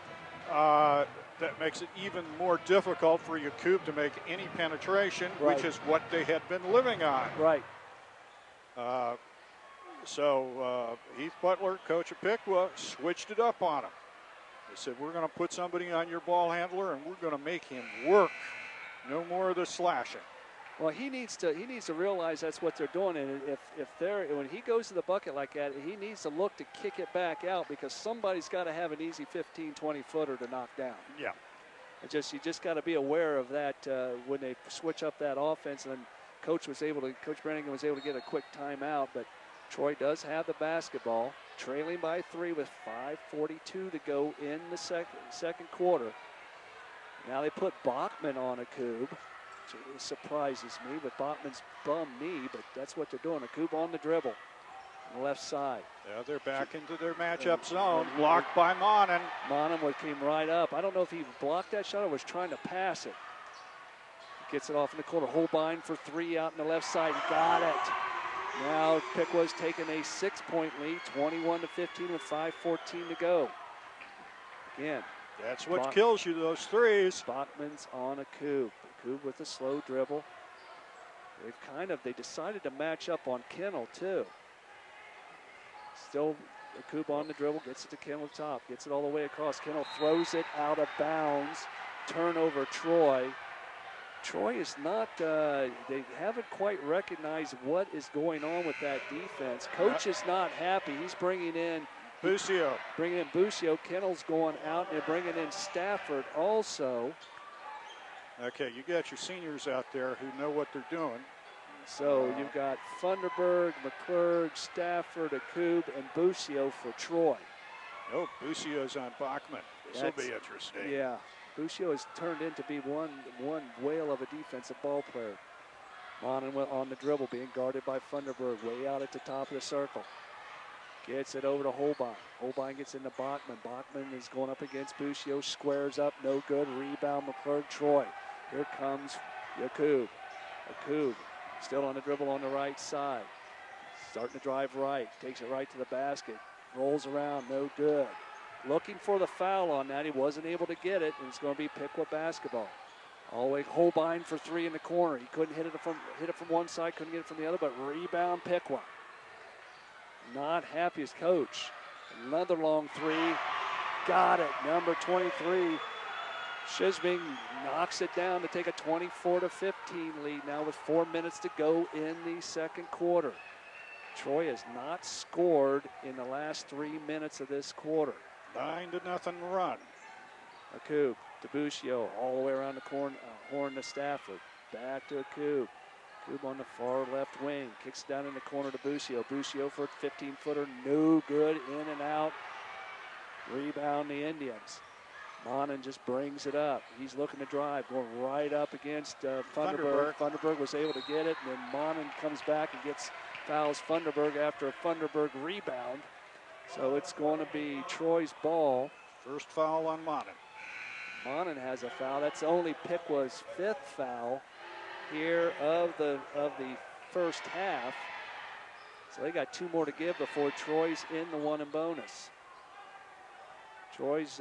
That makes it even more difficult for Akub to make any penetration, right, which is what they had been living on. Right. So Heath Butler, coach of Piqua, switched it up on him. They said, we're going to put somebody on your ball handler, and we're going to make him work. No more of the slashing. Well, he needs to realize that's what they're doing, and when he goes to the bucket like that, he needs to look to kick it back out because somebody's got to have an easy 15, 20-footer to knock down. Yeah. You just got to be aware of that when they switch up that offense. And Coach Brannigan was able to get a quick timeout, but Troy does have the basketball, trailing by 3 with 5:42 to go in the second quarter. Now they put Bachman on Akub. It surprises me, but Bachman's bum knee, but that's what they're doing. Akub on the dribble on the left side. Yeah, they're back into their matchup zone, blocked by Monin. Monin came right up. I don't know if he blocked that shot or was trying to pass it. Gets it off in the corner. Holbein for 3 out in the left side. Got it. Now Piqua's taking a 6-point lead, 21-15 with 5:14 to go. Again. That's what kills you, those threes. Bachman's on Akub. Akub with a slow dribble. They decided to match up on Kennel too. Still Akub on the dribble, gets it to Kennel top, gets it all the way across. Kennel throws it out of bounds. Turnover Troy. Troy is not, they haven't quite recognized what is going on with that defense. Coach is not happy. He's bringing in Busio. Kennel's going out and bringing in Stafford also. Okay, you got your seniors out there who know what they're doing. So you've got Funderburg, McClurg, Stafford, Akub, and Busio for Troy. Oh, Busio's on Bachman. This will be interesting. Yeah, Busio has turned into be one whale of a defensive ball player. Monin on the dribble, being guarded by Funderburg, way out at the top of the circle. Gets it over to Holbein. Holbein gets into Bachman. Bachman is going up against Busio. Squares up, no good. Rebound, McClurg, Troy. Here comes Akub. Akub still on the dribble on the right side. Starting to drive right. Takes it right to the basket. Rolls around, no good. Looking for the foul on that. He wasn't able to get it, and it's going to be Piqua basketball. All the way Holbein for 3 in the corner. He couldn't hit it from one side, couldn't get it from the other, but rebound Piqua. Not happy as coach. Another long 3. Got it. Number 23. Shisbing knocks it down to take a 24-15 lead now with 4 minutes to go in the second quarter. Troy has not scored in the last 3 minutes of this quarter. 9-0 run. Akub to Busio, all the way around the horn to Stafford. Back to Akub. Akub on the far left wing. Kicks down in the corner to Busio. Busio for a 15-footer. No good. In and out. Rebound the Indians. Monin just brings it up. He's looking to drive. Going right up against Funderburg. Funderburg was able to get it. And then Monin comes back and fouls Funderburg after a Funderburg rebound. So it's going to be Troy's ball. First foul on Monin. Monin has a foul. That's only Piqua's 5th foul here of the first half. So they got 2 more to give before Troy's in the 1 in bonus. Troy's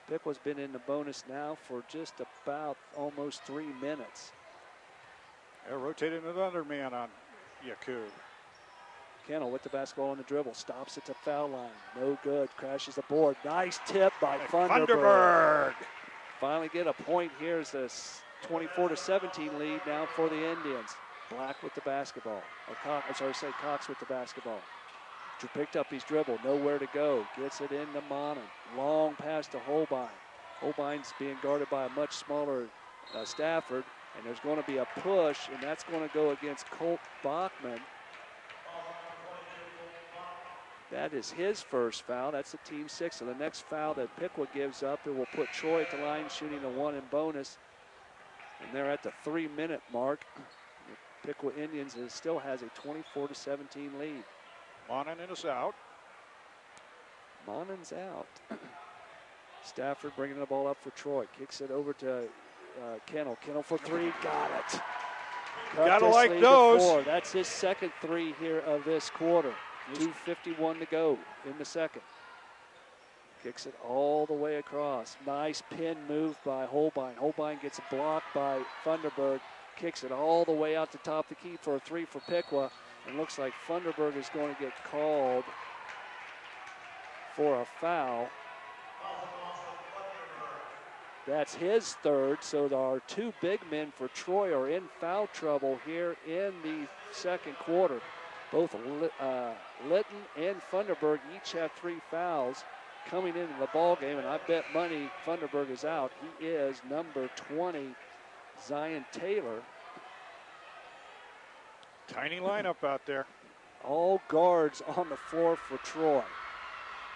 Piqua's been in the bonus now for just about almost 3 minutes. They're rotating another man on Yakub. Kennel with the basketball on the dribble, stops at the foul line. No good, crashes the board. Nice tip by Funderburg. Finally get a point here as the 24-17 lead now for the Indians. Black with the basketball. Cox with the basketball. Picked up his dribble, nowhere to go. Gets it into Monin. Long pass to Holbein. Holbein's being guarded by a much smaller Stafford, and there's going to be a push, and that's going to go against Colt Bachman. That is his first foul. That's the team 6. So the next foul that Piqua gives up, it will put Troy at the line shooting a 1 in bonus. And they're at the 3-minute mark. The Piqua Indians still has a 24-17 lead. Monin is out. Monin's out. Stafford bringing the ball up for Troy. Kicks it over to Kennel. Kennel for 3. Got it. Gotta like those. That's his second 3 here of this quarter. 2:51 to go in the second. Kicks it all the way across. Nice pin move by Holbein. Holbein gets blocked by Funderburg. Kicks it all the way out the top of the key for a 3 for Piqua. And looks like Funderburg is going to get called for a foul. That's his third, so our 2 big men for Troy are in foul trouble here in the second quarter. Both Litton and Funderburg each have 3 fouls coming into the ball game, and I bet money Funderburg is out. He is number 20, Zion Taylor. Tiny lineup out there. All guards on the floor for Troy.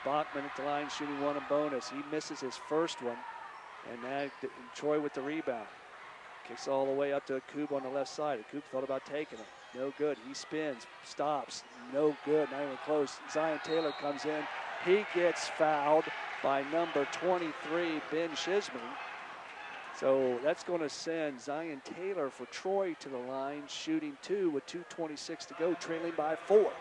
Bachman at the line shooting 1 in bonus. He misses his first one, and now Troy with the rebound. Kicks all the way up to Akub on the left side. Akub thought about taking it. No good. He spins, stops. No good, not even close. Zion Taylor comes in. He gets fouled by number 23, Ben Shisman. So that's going to send Zion Taylor for Troy to the line, shooting 2 with 2:26 to go, trailing by 4.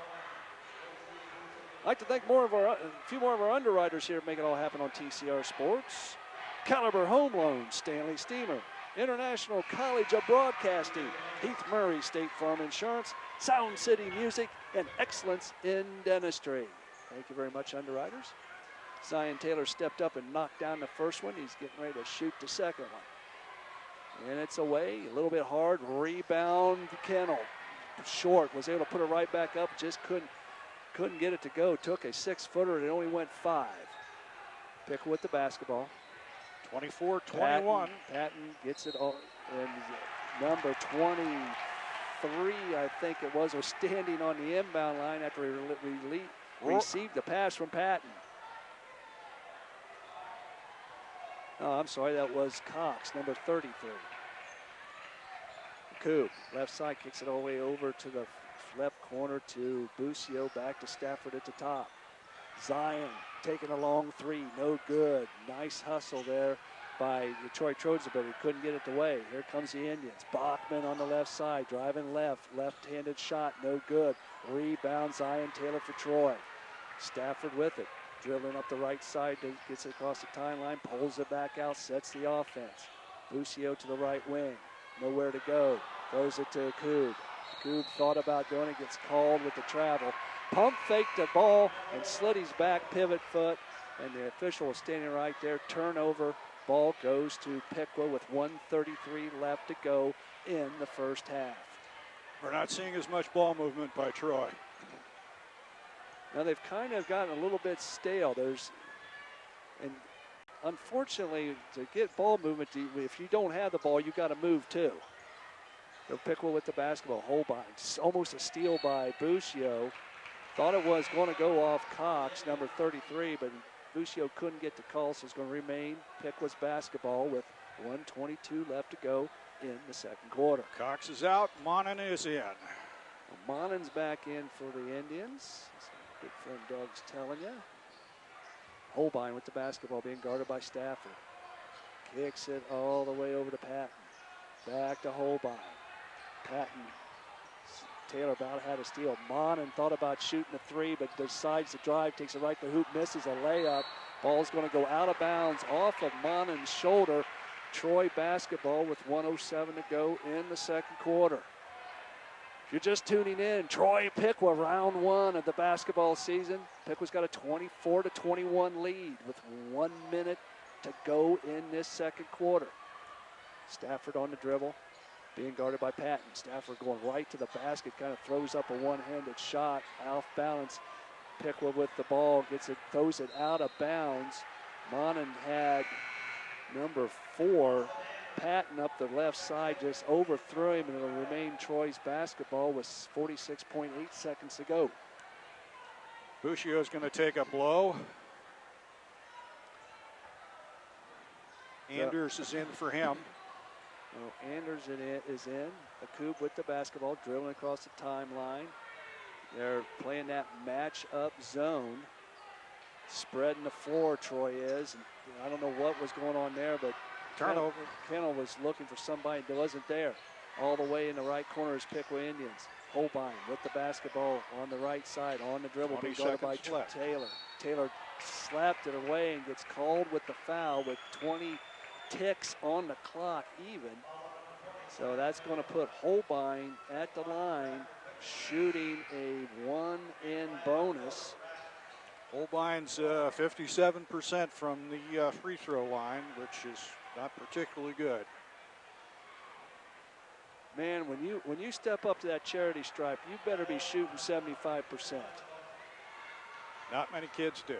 I'd like to thank a few more of our underwriters here to make it all happen on TCR Sports. Caliber Home Loans, Stanley Steamer, International College of Broadcasting, Heath Murray State Farm Insurance, Sound City Music, and Excellence in Dentistry. Thank you very much, underwriters. Zion Taylor stepped up and knocked down the first one. He's getting ready to shoot the second one. And it's away, a little bit hard. Rebound, Kennel. Short, was able to put it right back up, just couldn't get it to go. Took a 6-footer and it only went 5. Piqua with the basketball. 24-21. Patton gets it all, and number 23, I think it was standing on the inbound line after he received the pass from Patton. Oh, I'm sorry, that was Cox, number 33. Coop, left side, kicks it all the way over to the left corner to Busio, back to Stafford at the top. Zion taking a long 3, no good. Nice hustle there by the Troy Trojans, but he couldn't get it away. Here comes the Indians. Bachman on the left side, driving left-handed shot, no good. Rebound, Zion Taylor for Troy. Stafford with it, dribbling up the right side, gets it across the timeline, pulls it back out, sets the offense. Busio to the right wing, nowhere to go. Throws it to Akub. Akub thought about doing it, gets called with the travel. Pump faked the ball and slid his back pivot foot, and the official was standing right there. Turnover, ball goes to Piqua with 1:33 left to go in the first half. We're not seeing as much ball movement by Troy. Now they've kind of gotten a little bit stale. And unfortunately, to get ball movement, if you don't have the ball, you got to move too. So Piqua with the basketball. Holbein, almost a steal by Busio. Thought it was going to go off Cox, number 33, but Busio couldn't get the call, so it's going to remain Piqua's basketball with 1:22 left to go in the second quarter. Cox is out, Monin is in. Monin's back in for the Indians. Good friend Doug's telling you. Holbein with the basketball being guarded by Stafford. Kicks it all the way over to Patton. Back to Holbein. Patton Taylor about had a steal. Monin thought about shooting a three, but decides to drive, takes it right to the hoop, misses a layup. Ball's going to go out of bounds off of Monin's shoulder. Troy basketball with 1:07 to go in the second quarter. If you're just tuning in, Troy Piqua, round one of the basketball season. Piqua's got a 24-21 lead with 1 minute to go in this second quarter. Stafford on the dribble, being guarded by Patton. Stafford going right to the basket, kind of throws up a one-handed shot, off balance. Piqua with the ball, gets it, throws it out of bounds. Monin had number 4, Patton up the left side, just overthrew him, and it'll remain Troy's basketball with 46.8 seconds to go. Buccio's going to take a blow. Anders is in for him. Well, Anders is in. Akub with the basketball, dribbling across the timeline. They're playing that match-up zone. Spreading the floor, Troy is. And I don't know what was going on there, but Turnover. Kennel was looking for somebody that wasn't there. All the way in the right corner is Piqua Indians. Holbein with the basketball on the right side, on the dribble, being guarded by Taylor. Taylor slapped it away and gets called with the foul with 20 ticks on the clock even. So that's going to put Holbein at the line, shooting a 1-in bonus. Holbein's 57% from the free throw line, which is not particularly good. Man, when you step up to that charity stripe, you better be shooting 75%. Not many kids do.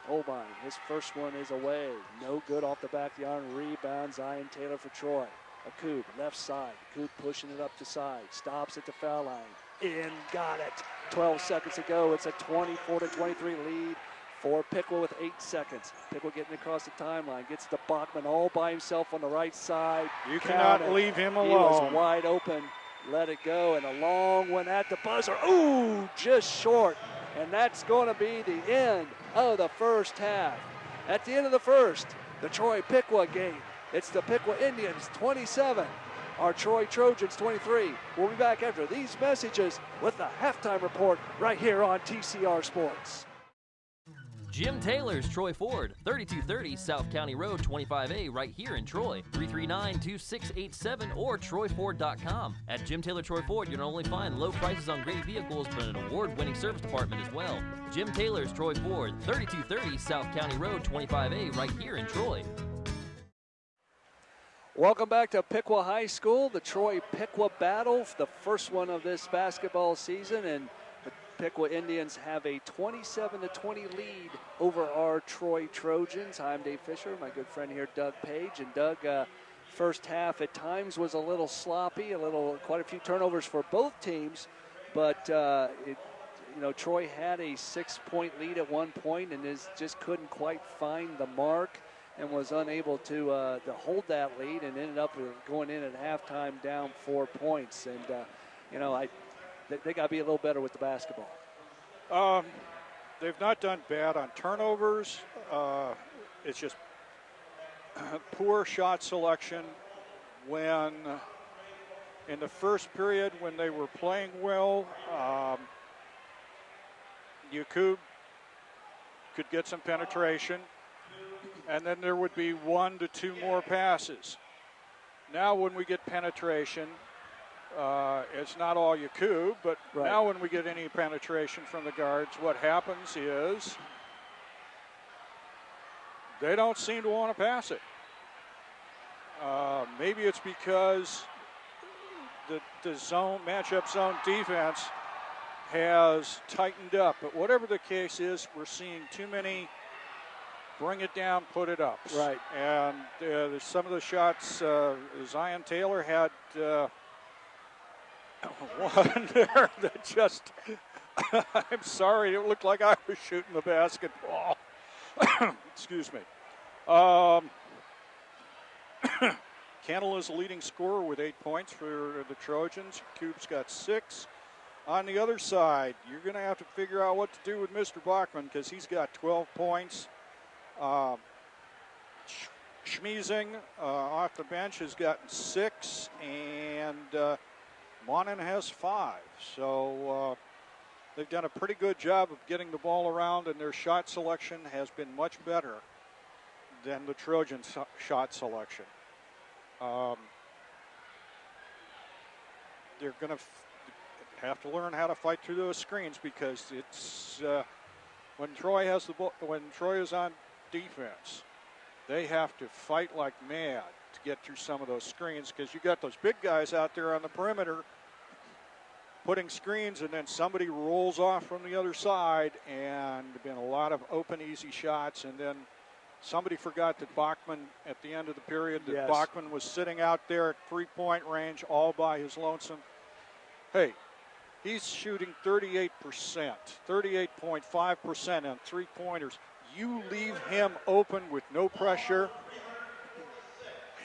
Holbein, his first one is away. No good off the back of the iron. Rebound, Zion Taylor for Troy. Akub, left side. Akub pushing it up the side. Stops at the foul line. In, got it. 12 seconds to go. It's a 24-23 lead for Piqua with 8 seconds. Piqua getting across the timeline. Gets to Bachman all by himself on the right side. You cannot leave him alone. He was wide open. Let it go. And a long one at the buzzer. Ooh, just short. And that's going to be the end of the first half. At the end of the first, the Troy Piqua game. It's the Piqua Indians 27, our Troy Trojans 23. We'll be back after these messages with the halftime report right here on TCR Sports. Jim Taylor's Troy Ford, 3230 South County Road, 25A, right here in Troy. 339-2687 or TroyFord.com. At Jim Taylor Troy Ford, you'll not only find low prices on great vehicles, but an award-winning service department as well. Jim Taylor's Troy Ford, 3230 South County Road, 25A, right here in Troy. Welcome back to Piqua High School, the Troy Piqua battle, the first one of this basketball season, and the Piqua Indians have a 27-20 lead over our Troy Trojans. I'm Dave Fisher, my good friend here, Doug Page, and Doug, first half at times was a little sloppy, quite a few turnovers for both teams, but Troy had a 6-point lead at one point and just couldn't quite find the mark, and was unable to hold that lead, and ended up going in at halftime down 4 points. And they got to be a little better with the basketball. They've not done bad on turnovers. It's just poor shot selection. When in the first period, when they were playing well, Yakub could get some penetration, and then there would be 1 to 2 more passes. Now when we get penetration, it's not all Yakub, but right. Now when we get any penetration from the guards, what happens is they don't seem to want to pass it. Maybe it's because the zone, matchup zone defense has tightened up, but whatever the case is, we're seeing too many bring it down, put it up. Right. And some of the shots, Zion Taylor had one there that just, I'm sorry, it looked like I was shooting the basketball. Excuse me. Kennel is the leading scorer with 8 points for the Trojans. Coop's got 6. On the other side, you're going to have to figure out what to do with Mr. Bachman, because he's got 12 points. Schmiesing off the bench has gotten 6, and Monin has 5. So they've done a pretty good job of getting the ball around, and their shot selection has been much better than the Trojan shot selection. They're going to have to learn how to fight through those screens, because it's when Troy has the ball, when Troy is on defense, they have to fight like mad to get through some of those screens, because you got those big guys out there on the perimeter putting screens, and then somebody rolls off from the other side, and been a lot of open, easy shots. And then somebody forgot that Bachman, at the end of the period, that Yes. Bachman was sitting out there at three-point range all by his lonesome. Hey, he's shooting 38%, 38.5% on three-pointers. You leave him open with no pressure,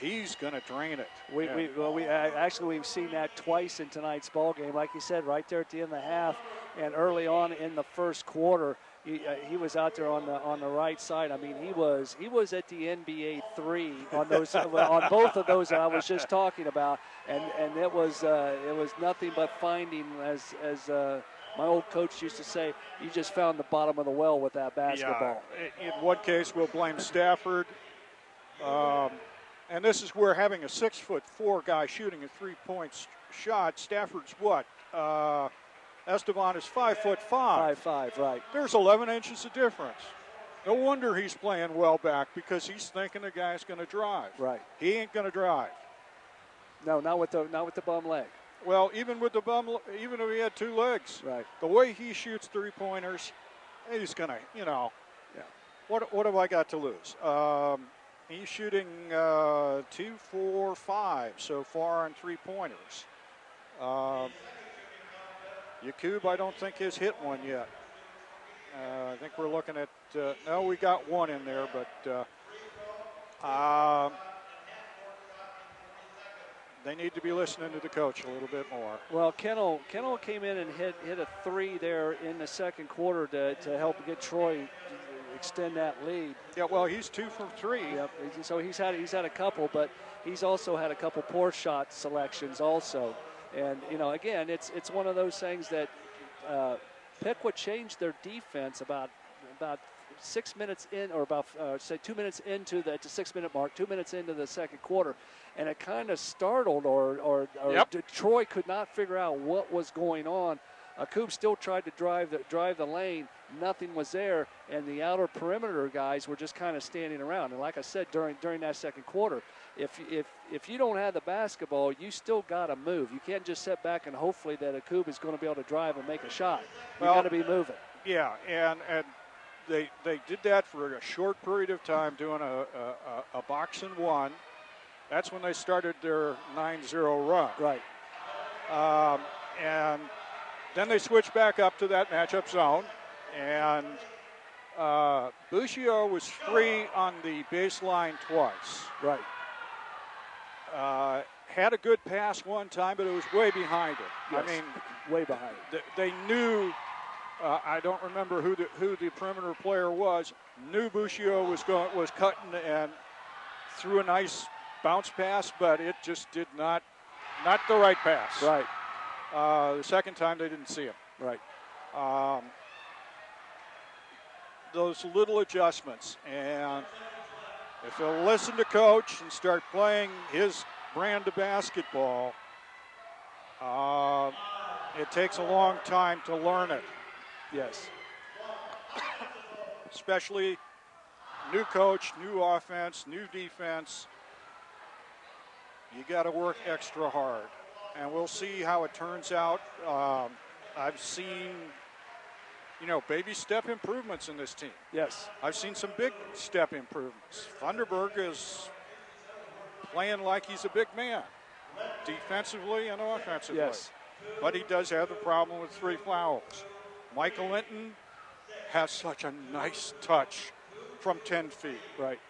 he's going to drain it. We've seen that twice in tonight's ball game. Like you said, right there at the end of the half, and early on in the first quarter, he was out there on the right side. I mean, he was at the NBA 3 on those on both of those that I was just talking about, and it was nothing but finding, as my old coach used to say, you just found the bottom of the well with that basketball. Yeah. In one case, we'll blame Stafford. And this is where having a 6'4" guy shooting a three-point shot, Stafford's what? Esteban is 5'5". 5'5", right. There's 11 inches of difference. No wonder he's playing well back, because he's thinking the guy's going to drive. Right. He ain't going to drive. No, not with the bum leg. Well, even with the bum, even if he had 2 legs, right. The way he shoots three-pointers, he's going to, yeah. What have I got to lose? He's shooting 2, 4, 5 so far on three-pointers. Yakub, I don't think has hit one yet. I think we're looking at, no, we got one in there, but they need to be listening to the coach a little bit more. Well, Kennel came in and hit a 3 there in the second quarter to help get Troy extend that lead. Yeah, well, he's 2 from 3. Yep. So he's had a couple, but he's also had a couple poor shot selections also. And again, it's one of those things that Piqua changed their defense about 6 minutes in, or about say 2 minutes into the 6-minute mark, 2 minutes into the second quarter, and it kind of startled or Yep. Troy could not figure out what was going on. Coop still tried to drive the lane. Nothing was there, and the outer perimeter guys were just kind of standing around. And like I said, during that second quarter, if you don't have the basketball, you still got to move. You can't just sit back and hopefully that Akub is going to be able to drive and make a shot. You got to be moving. Yeah, and they did that for a short period of time, doing a box and one. That's when they started their 9-0 run. Right. And then they switched back up to that matchup zone, and Buccio was free on the baseline twice. Right. Had a good pass one time, but it was way behind it. Yes, I mean, way behind it. They knew. I don't remember who the perimeter player was. Knew Buccio was cutting and threw a nice bounce pass, but it just did not the right pass. Right. The second time they didn't see him. Right. Those little adjustments, and if they'll listen to coach and start playing his brand of basketball, it takes a long time to learn it. Yes. Especially new coach, new offense, new defense. You got to work extra hard, and we'll see how it turns out. I've seen, baby step improvements in this team. Yes. I've seen some big step improvements. Thunderberg is playing like he's a big man, defensively and offensively. Yes. But he does have the problem with 3 fouls. Michael Linton has such a nice touch from 10 feet. Right.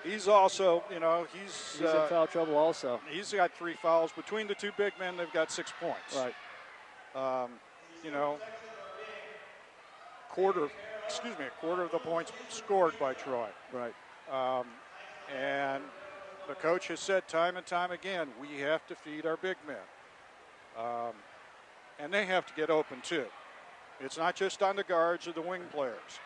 He's also, he's in foul trouble also. He's got 3 fouls. Between the 2 big men, they've got 6 points. Right. A quarter of the points scored by Troy. Right. And the coach has said time and time again, we have to feed our big men. And they have to get open too. It's not just on the guards or the wing players.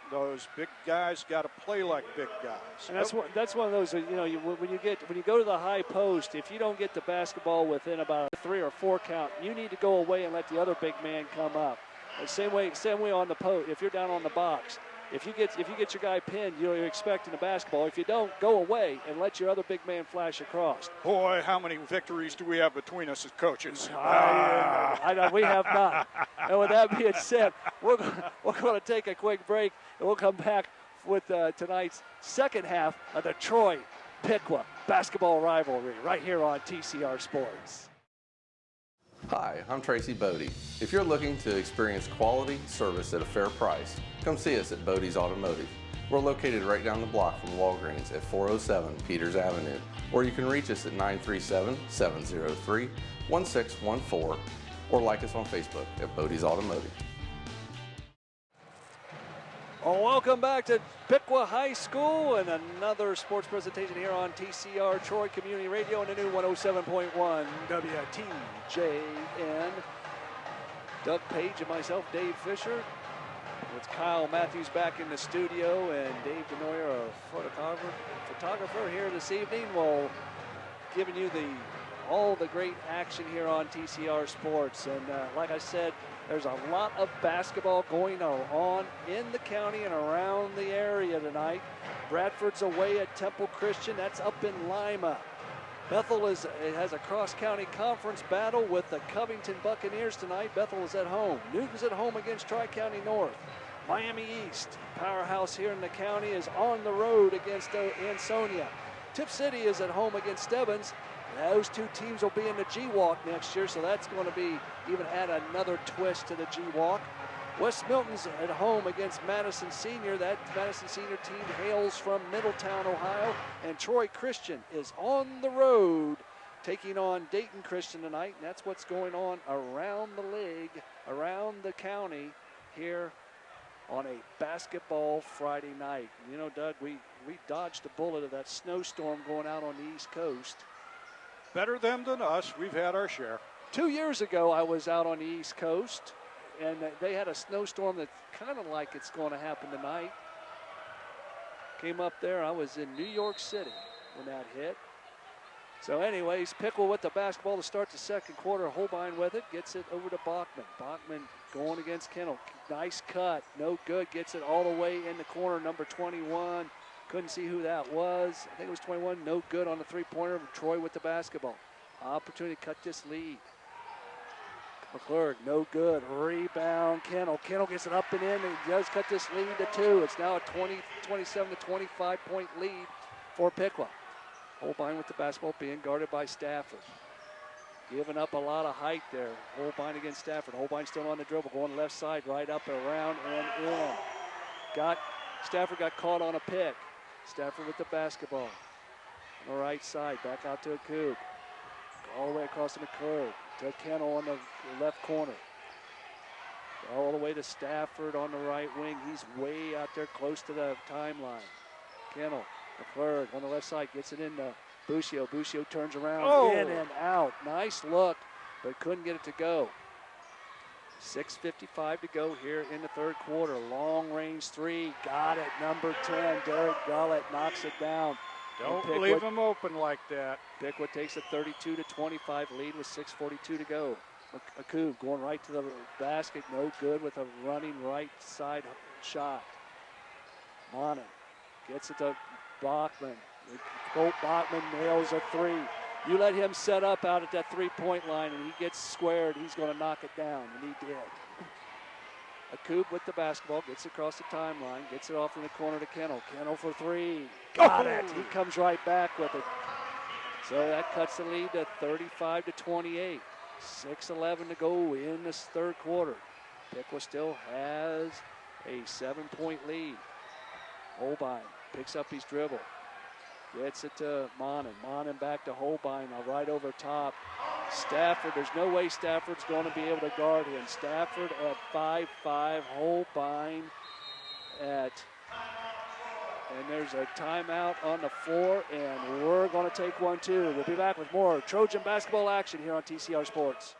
Those big guys got to play like big guys. And that's one of those, when you go to the high post, if you don't get the basketball within about a 3 or 4 count, you need to go away and let the other big man come up. The same way on the post. If you're down on the box, if you get your guy pinned, you're expecting the basketball. If you don't, go away and let your other big man flash across. Boy, how many victories do we have between us as coaches? I know we have not. And with that being said, we're going to take a quick break, and we'll come back with tonight's second half of the Troy-Piqua basketball rivalry right here on TCR Sports. Hi, I'm Tracy Bodey. If you're looking to experience quality service at a fair price, come see us at Bodey's Automotive. We're located right down the block from Walgreens at 407 Peters Avenue, or you can reach us at 937-703-1614, or like us on Facebook at Bodey's Automotive. Well, welcome back to Piqua High School and another sports presentation here on TCR Troy Community Radio and the new 107.1 WTJN. Doug Page and myself, Dave Fisher, with Kyle Matthews back in the studio, and Dave Denoyer, our photographer here this evening, will giving you all the great action here on TCR Sports. And like I said, there's a lot of basketball going on in the county and around the area tonight. Bradford's away at Temple Christian. That's up in Lima. Bethel has a cross-county conference battle with the Covington Buccaneers tonight. Bethel is at home. Newton's at home against Tri-County North. Miami East, powerhouse here in the county, is on the road against Ansonia. Tip City is at home against Stebbins. Those two teams will be in the G-Walk next year, so that's going to be even add another twist to the G-Walk. West Milton's at home against Madison Senior. That Madison Senior team hails from Middletown, Ohio. And Troy Christian is on the road taking on Dayton Christian tonight. And that's what's going on around the league, around the county here on a basketball Friday night. You know, Doug, we dodged a bullet of that snowstorm going out on the East Coast. Better them than us. We've had our share. 2 years ago, I was out on the East Coast, and they had a snowstorm that's kind of like it's going to happen tonight. Came up there. I was in New York City when that hit. So anyways, Piqua with the basketball to start the second quarter. Holbein with it. Gets it over to Bachman. Bachman going against Kendall. Nice cut. No good. Gets it all the way in the corner. Number 21. Couldn't see who that was. I think it was 21. No good on the three-pointer. Troy with the basketball. Opportunity to cut this lead. McClurg, no good. Rebound, Kendall. Kendall gets it up and in. He does cut this lead to 2. It's now a 27 to 25-point lead for Piqua. Holbein with the basketball being guarded by Stafford. Giving up a lot of height there. Holbein against Stafford. Holbein still on the dribble, going left side, right up and around and in. Stafford got caught on a pick. Stafford with the basketball. On the right side, back out to a Coop. All the way across to McClurg. To Kendall on the left corner. All the way to Stafford on the right wing. He's way out there close to the timeline. Kendall, McClurg on the left side, gets it into Buscio. Buscio turns around, in and out. Nice look, but couldn't get it to go. 6:55 to go here in the third quarter. Long range three, got it. Number 10, Derek Gullett knocks it down. Don't leave them open like that. Piqua takes a 32 to 25 lead with 6:42 to go. Akub going right to the basket, no good with a running right side shot. Monin gets it to Bachman. Colt Bachman nails a three. You let him set up out at that three-point line and he gets squared, he's going to knock it down, and he did. Akub with the basketball, gets across the timeline, gets it off in the corner to Kendall. Kendall for three. Got it. He comes right back with it. So that cuts the lead to 35 to 28. 6:11 to go in this third quarter. Piqua still has a 7-point lead. Holbein picks up his dribble. Gets it to Monin. Monin back to Holbein, right over top. Stafford, there's no way Stafford's going to be able to guard him. Stafford at 5'5", Holbein at And there's a timeout on the floor, and we're going to take one too. We'll be back with more Trojan basketball action here on TCR Sports.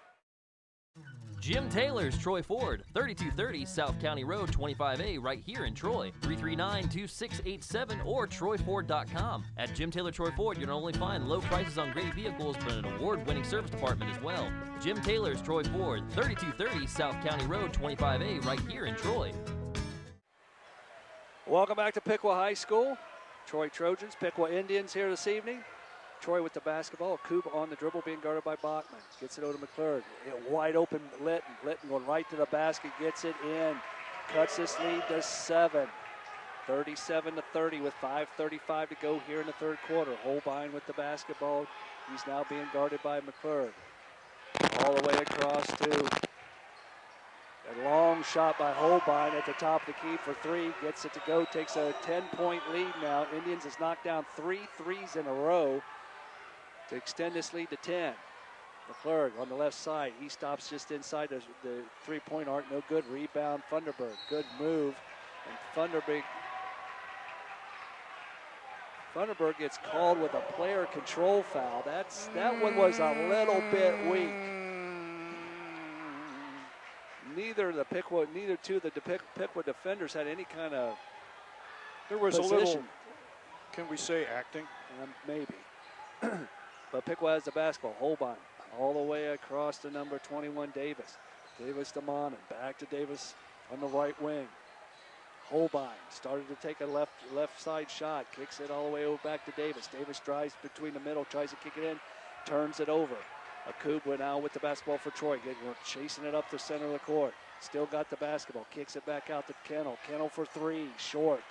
Jim Taylor's Troy Ford, 3230 South County Road, 25A, right here in Troy. 339-2687 or TroyFord.com. At Jim Taylor Troy Ford, you'll not only find low prices on great vehicles, but an award-winning service department as well. Jim Taylor's Troy Ford, 3230 South County Road, 25A, right here in Troy. Welcome back to Piqua High School. Troy Trojans, Piqua Indians here this evening. Troy with the basketball. Koob on the dribble, being guarded by Bachman. Gets it over to McClure. Wide open Litton. Litton going right to the basket, gets it in. Cuts this lead to 7. 37-30 with 5:35 to go here in the third quarter. Holbein with the basketball. He's now being guarded by McClure. All the way across to a long shot by Holbein at the top of the key for 3. Gets it to go. Takes a 10-point lead now. Indians has knocked down 3 threes in a row to extend this lead to 10. McClure on the left side. He stops just inside the three-point arc. No good. Rebound, Thunderberg. Good move. And Thunderberg gets called with a player control foul. That one was a little bit weak. Neither two of the Piqua defenders had any kind of There was position. a little, can we say acting? Maybe. But Piqua has the basketball. Holbein all the way across to number 21, Davis. Davis to Monin. Back to Davis on the right wing. Holbein started to take a left side shot. Kicks it all the way over back to Davis. Davis drives between the middle, tries to kick it in, turns it over. Koob went out with the basketball for Troy. Chasing it up the center of the court. Still got the basketball. Kicks it back out to Kennel. Kennel for 3. Short.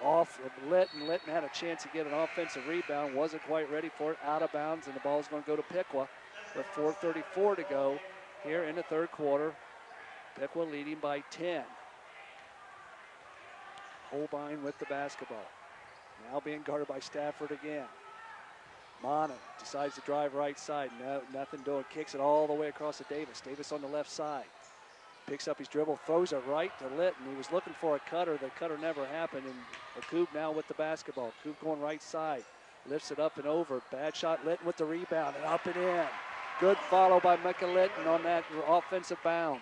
Off of Litton. Litton had a chance to get an offensive rebound. Wasn't quite ready for it. Out of bounds, and the ball's going to go to Piqua with 4:34 to go here in the third quarter. Piqua leading by 10. Holbein with the basketball. Now being guarded by Stafford again. Monin decides to drive right side. No, nothing doing. Kicks it all the way across to Davis. Davis on the left side. Picks up his dribble, throws it right to Litton. He was looking for a cutter. The cutter never happened. And Koob now with the basketball. Koob going right side. Lifts it up and over. Bad shot. Litton with the rebound and up and in. Good follow by Micah Litton on that offensive bound.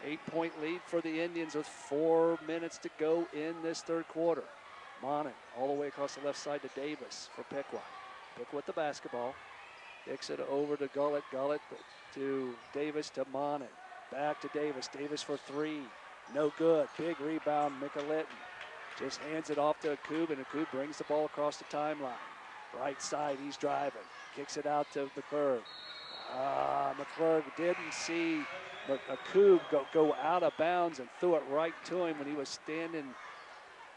8-point lead for the Indians with 4 minutes to go in this third quarter. Monin all the way across the left side to Davis for Piqua. Piqua with the basketball. Kicks it over to Gullett. Gullett to Davis to Monin. Back to Davis. Davis for 3. No good. Big rebound. Micah Litton just hands it off to Koob, and Koob brings the ball across the timeline. Right side, he's driving. Kicks it out to McClure. McClure didn't see Koob go out of bounds and threw it right to him when he was standing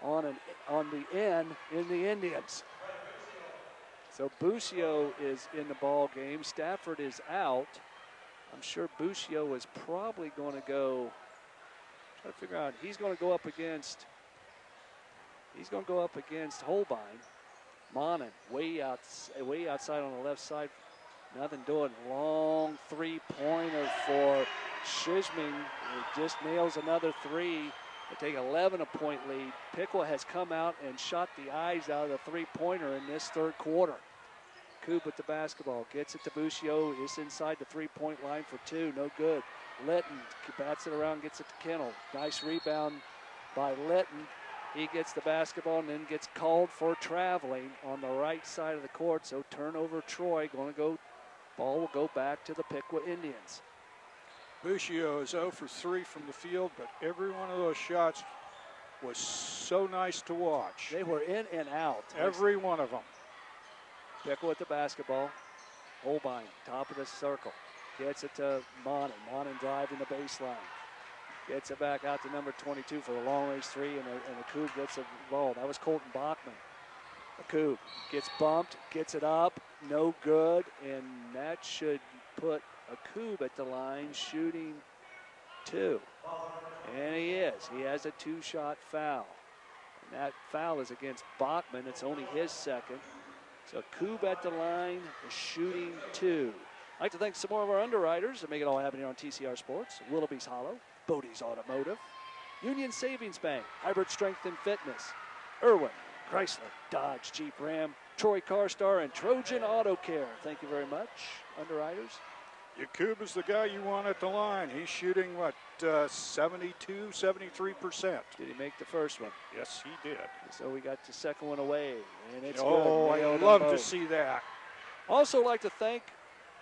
on the end in the Indians. So Buscio is in the ball game. Stafford is out. I'm sure Buscio is probably going to go. Try to figure out. He's going to go up against Holbein. Monin way outside on the left side. Nothing doing. Long three-pointer for Shishming. Just nails another 3. They take 11-point lead. Piqua has come out and shot the eyes out of the three-pointer in this third quarter. Koob with the basketball. Gets it to Buscio. Is inside the three-point line for 2. No good. Litton bats it around, gets it to Kennel. Nice rebound by Litton. He gets the basketball and then gets called for traveling on the right side of the court. So turnover Troy. Ball will go back to the Piqua Indians. Buscio is 0 for 3 from the field, but every one of those shots was so nice to watch. They were in and out. Every one of them. Piqua with the basketball. Holbein, top of the circle. Gets it to Monin. Monin driving the baseline. Gets it back out to number 22 for the long-range 3, and the Koob gets the ball. That was Colton Bachman. The Koob gets bumped, gets it up, no good, and that should put a Koob at the line shooting 2. And he is. He has a 2-shot foul. And that foul is against Bachman. It's only his second. So Koob at the line, shooting 2. I'd like to thank some more of our underwriters that make it all happen here on TCR Sports. Willoughby's Hollow, Bodey's Automotive, Union Savings Bank, Hybrid Strength and Fitness, Irwin, Chrysler, Dodge, Jeep, Ram, Troy CarStar, and Trojan Auto Care. Thank you very much, underwriters. Yakub is the guy you want at the line. He's shooting, what, 72, 73%. Did he make the first one? Yes, he did. So we got the second one away, and it's Oh, good. I love to see that. Also like to thank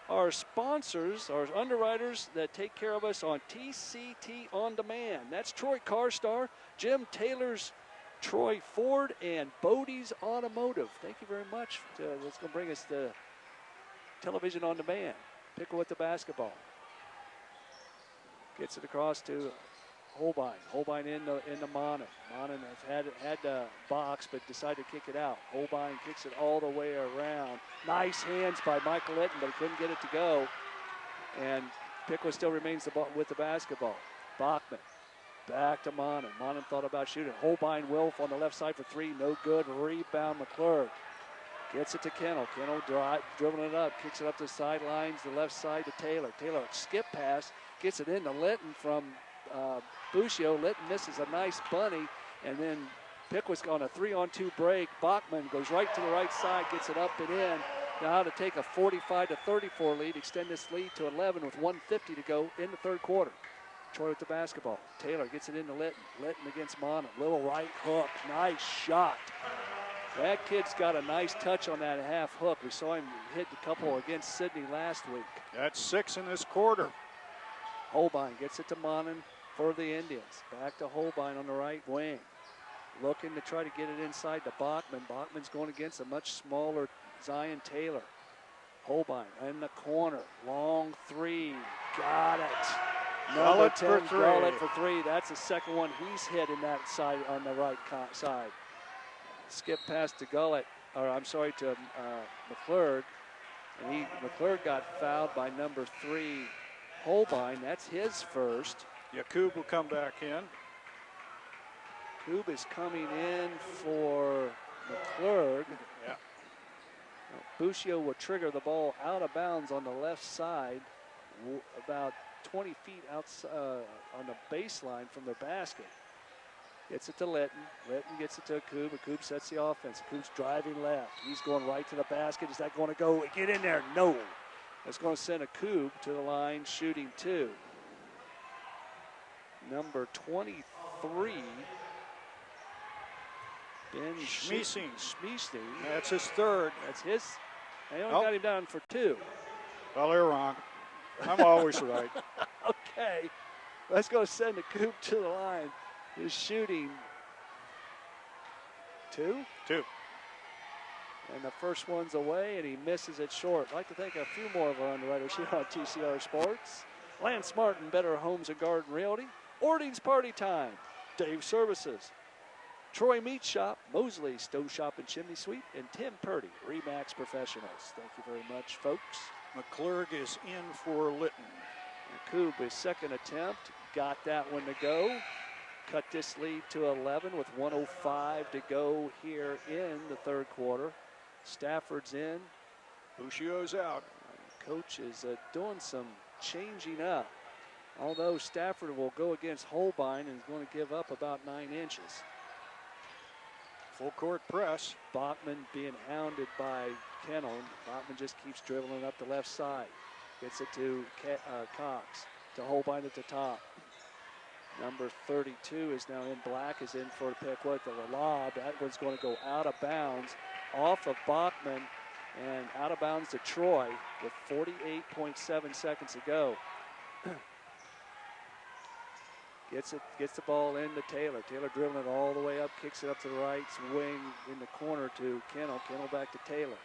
our sponsors, our underwriters that take care of us on TCT On Demand. That's Troy CarStar, Jim Taylor's Troy Ford, and Bodey's Automotive. Thank you very much. That's going to bring us the television on demand. Piqua with the basketball. Gets it across to Holbein. Holbein in the Monin. Monin has had the box, but decided to kick it out. Holbein kicks it all the way around. Nice hands by Michael Litton, but he couldn't get it to go. And Piqua still remains with the basketball. Bachman back to Monin. Monin thought about shooting. Holbein Wilf on the left side for three. No good. Rebound McClure. Gets it to Kennel. Kennel dribbling it up. Kicks it up the sidelines, the left side to Taylor. Taylor skip pass. Gets it into Litton from Buscio. Litton misses a nice bunny. And then Piqua's on a 3-on-2 break. Bachman goes right to the right side. Gets it up and in. Now to take a 45-34 lead. Extend this lead to 11 with 1:50 to go in the third quarter. Troy with the basketball. Taylor gets it into Litton. Litton against Monin. Little right hook. Nice shot. That kid's got a nice touch on that half hook. We saw him hit a couple against Sydney last week. That's 6 in this quarter. Holbein gets it to Monin for the Indians. Back to Holbein on the right wing. Looking to try to get it inside to Bachman. Bachman's going against a much smaller Zion Taylor. Holbein in the corner. Long three. Got it. Number 10, Gullet for three. That's the second one he's hit in that side on the right side. Skip pass to Gullet, or I'm sorry, to McClurg. And McClurg got fouled by number 3, Holbein. That's his first. Yakub will come back in. Yakub is coming in for McClurg. Yeah. Buscio will trigger the ball out of bounds on the left side, about 20 feet outside on the baseline from their basket. Gets it to Litton. Litton gets it to Akub. Akub sets the offense. Akub's driving left. He's going right to the basket. Is that going to go? Get in there. No. That's going to send Akub to the line, shooting 2. Number 23, Ben Schmiesing. That's his third. That's his. They only got him down for 2. Well, they're wrong. I'm always right. Okay. That's going to send Akub to the line. Is shooting 2? 2. And the first one's away, and he misses it short. I'd like to thank a few more of our underwriters here on TCR Sports. Lance Martin, Better Homes and Garden Realty. Ording's Party Time. Dave Services. Troy Meat Shop. Mosley Stove Shop and Chimney Suite. And Tim Purdy, Remax Professionals. Thank you very much, folks. McClurg is in for Litton. Yakub, his second attempt, got that one to go. Cut this lead to 11 with 1:05 to go here in the third quarter. Stafford's in. Buscio's out. Coach is doing some changing up. Although Stafford will go against Holbein and is going to give up about 9 inches. Full court press. Bachman being hounded by Kennel. Bachman just keeps dribbling up the left side. Gets it to Cox. To Holbein at the top. Number 32 is now in black, is in for Piqua. The lob, that one's going to go out of bounds off of Bachman and out of bounds to Troy with 48.7 seconds to go. Gets the ball into Taylor. Taylor dribbling it all the way up, kicks it up to the right wing in the corner to Kennel. Kennel back to Taylor.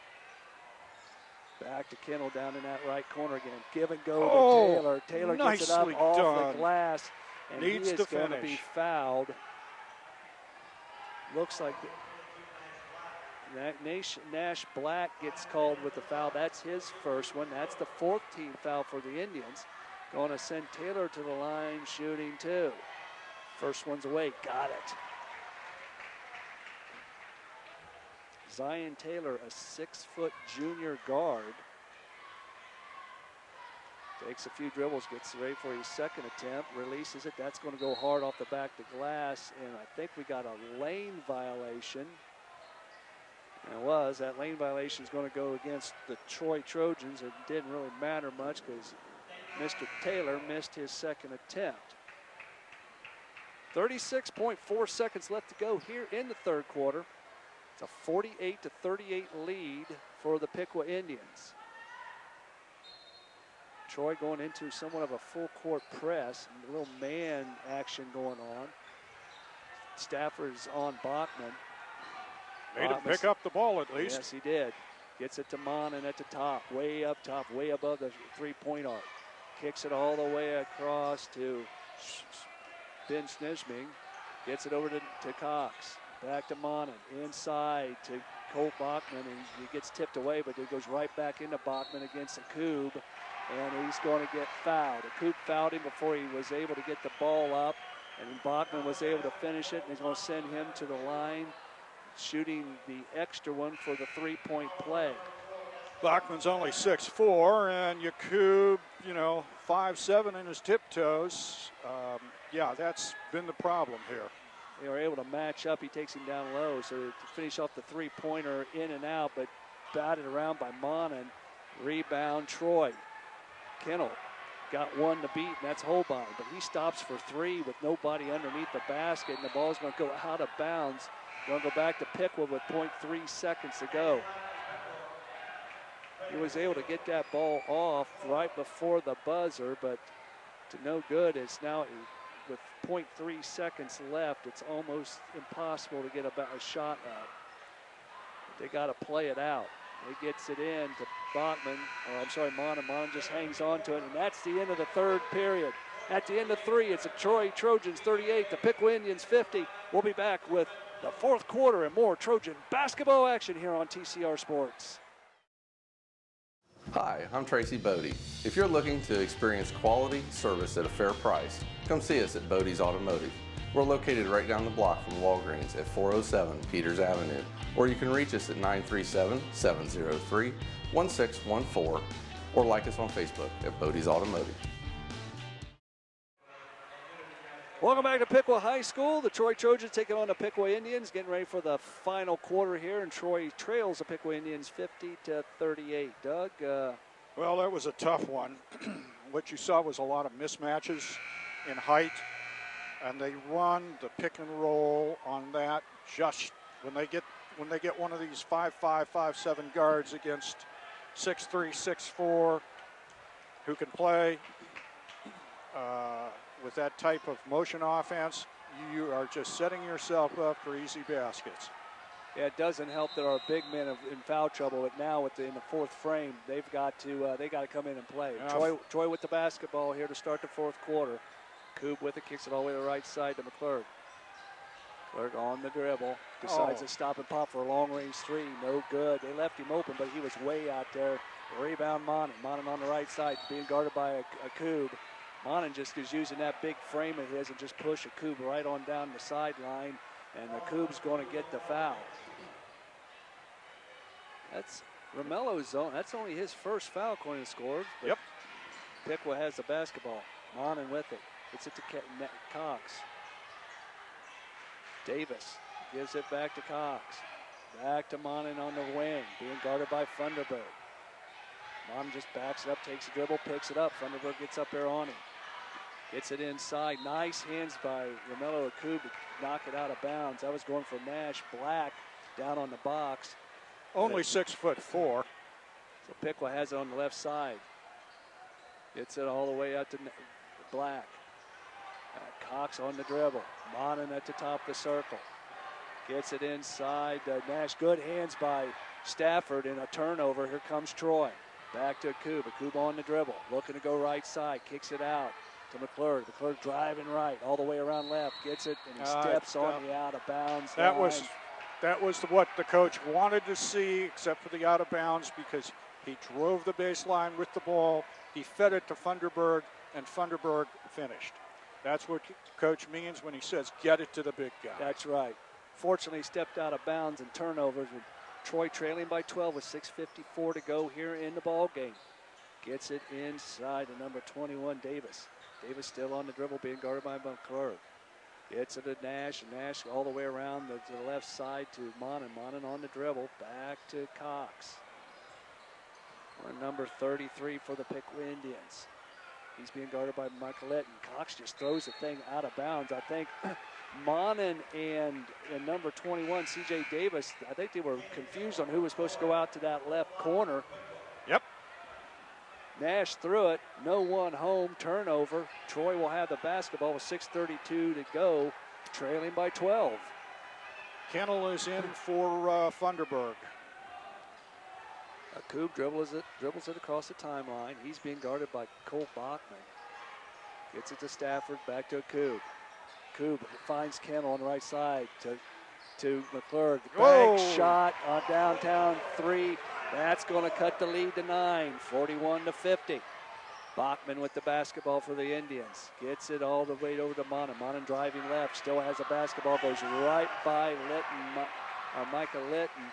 Back to Kennel down in that right corner again. Give and go to Taylor. Taylor gets it up off the glass. And Needs he is going to be fouled. Looks like Nash Black gets called with the foul. That's his first one. That's the 4th team foul for the Indians. Going to send Taylor to the line, shooting 2. First one's away. Got it. Zion Taylor, a 6-foot junior guard. Takes a few dribbles, gets ready for his second attempt, releases it. That's going to go hard off the back of the glass, and I think we got a lane violation. And it was. That lane violation is going to go against the Troy Trojans. It didn't really matter much because Mr. Taylor missed his second attempt. 36.4 seconds left to go here in the third quarter. It's a 48-38 lead for the Piqua Indians. Troy going into somewhat of a full court press, a little man action going on. Stafford's on Bachman. Made him pick up the ball at least. Yes, he did. Gets it to Monin at the top, way up top, way above the three-point arc. Kicks it all the way across to Ben Snishming. Gets it over to Cox. Back to Monin. Inside to Colt Bachman, and he gets tipped away, but it goes right back into Bachman against Akub, and he's going to get fouled. Akub fouled him before he was able to get the ball up, and Bachman was able to finish it, and he's going to send him to the line, shooting the extra one for the three-point play. Bachman's only 6'4", and Yakub, 5'7" in his tiptoes. Yeah, that's been the problem here. They were able to match up. He takes him down low, so to finish off the three-pointer in and out, but batted around by Monin. Rebound, Troy. Kennel got one to beat, and that's Holbein, but he stops for three with nobody underneath the basket, and the ball's going to go out of bounds. Going to go back to Piqua with 0.3 seconds to go. He was able to get that ball off right before the buzzer, but to no good. It's now with 0.3 seconds left. It's almost impossible to get a shot up. They got to play it out. He gets it in to Bachman, Monin. Monin just hangs on to it, and that's the end of the third period. At the end of three, it's a Troy Trojans 38, the Piqua Indians 50. We'll be back with the fourth quarter and more Trojan basketball action here on TCR Sports. Hi, I'm Tracy Bodey. If you're looking to experience quality service at a fair price, come see us at Bodey's Automotive. We're located right down the block from Walgreens at 407 Peters Avenue, or you can reach us at 937-703-1614, or like us on Facebook at Bodey's Automotive. Welcome back to Piqua High School. The Troy Trojans taking on the Piqua Indians, getting ready for the final quarter here, and Troy trails the Piqua Indians 50-38. Doug? Well, that was a tough one. What you saw was a lot of mismatches in height, and they run the pick and roll on that just when they get one of these 5'5", 5'7" guards against 6'3", 6'4", who can play with that type of motion offense, you are just setting yourself up for easy baskets. Yeah, it doesn't help that our big men are in foul trouble, but now in the fourth frame, they've got to come in and play. Yeah. Troy with the basketball here to start the fourth quarter. Coop with it, kicks it all the way to the right side to McClurg. McClurg on the dribble, decides to stop and pop for a long-range three. No good. They left him open, but he was way out there. Rebound Monin. Monin on the right side, being guarded by a Coob. Monin just is using that big frame of his and just push a Coob right on down the sideline, and the Coob's going to get the foul. That's Romelo's zone. That's only his first foul according to scores. Yep. Piqua has the basketball. Monin with it. Gets it to Cox. Davis gives it back to Cox. Back to Monin on the wing, being guarded by Funderburg. Monin just backs it up, takes a dribble, picks it up. Funderburg gets up there on him. Gets it inside. Nice hands by Romelo Akub to knock it out of bounds. That was going for Nash. Black down on the box. Only 6'4". So Piqua has it on the left side. Gets it all the way out to Black. Cox on the dribble. Monin at the top of the circle. Gets it inside. Nash, good hands by Stafford, and a turnover. Here comes Troy. Back to Akub. Akub on the dribble. Looking to go right side. Kicks it out to McClurg. McClurg driving right all the way around left. Gets it, and he steps on the out of bounds line. That was what the coach wanted to see, except for the out of bounds, because he drove the baseline with the ball. He fed it to Funderburg, and Funderburg finished. That's what coach means when he says, get it to the big guy. That's right. Fortunately, stepped out of bounds and turnovers with Troy trailing by 12 with 6:54 to go here in the ball game. Gets it inside to number 21, Davis. Davis still on the dribble, being guarded by McClure. Gets it to Nash. Nash all the way around to the left side to Monin. Monin on the dribble. Back to Cox. Number 33 for the Piqua Indians. He's being guarded by Michaelette, and Cox just throws the thing out of bounds. I think Monin and number 21, C.J. Davis, I think they were confused on who was supposed to go out to that left corner. Yep. Nash threw it, no one home, turnover. Troy will have the basketball with 6:32 to go, trailing by 12. Kennel is in for Funderburg. Koob dribbles it across the timeline. He's being guarded by Cole Bachman. Gets it to Stafford, back to Koob. Koob finds Kennel on the right side to McClure. Bank shot on downtown three. That's going to cut the lead to 9, 41-50. Bachman with the basketball for the Indians. Gets it all the way over to Monin. Monin driving left, still has a basketball, goes right by Litton, Micah Litton,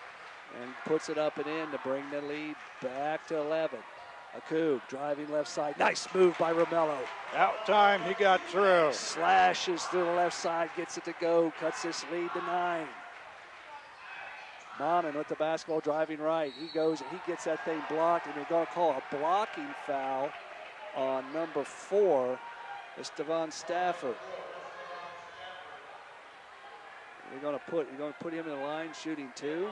and puts it up and in to bring the lead back to 11. Koob driving left side. Nice move by Romello. Out time, he got through. Slashes through the left side, gets it to go, cuts this lead to 9. Monin with the basketball driving right. He goes and he gets that thing blocked, and they're going to call a blocking foul on number 4. It's Devon Stafford. You're going to put him in the line shooting 2.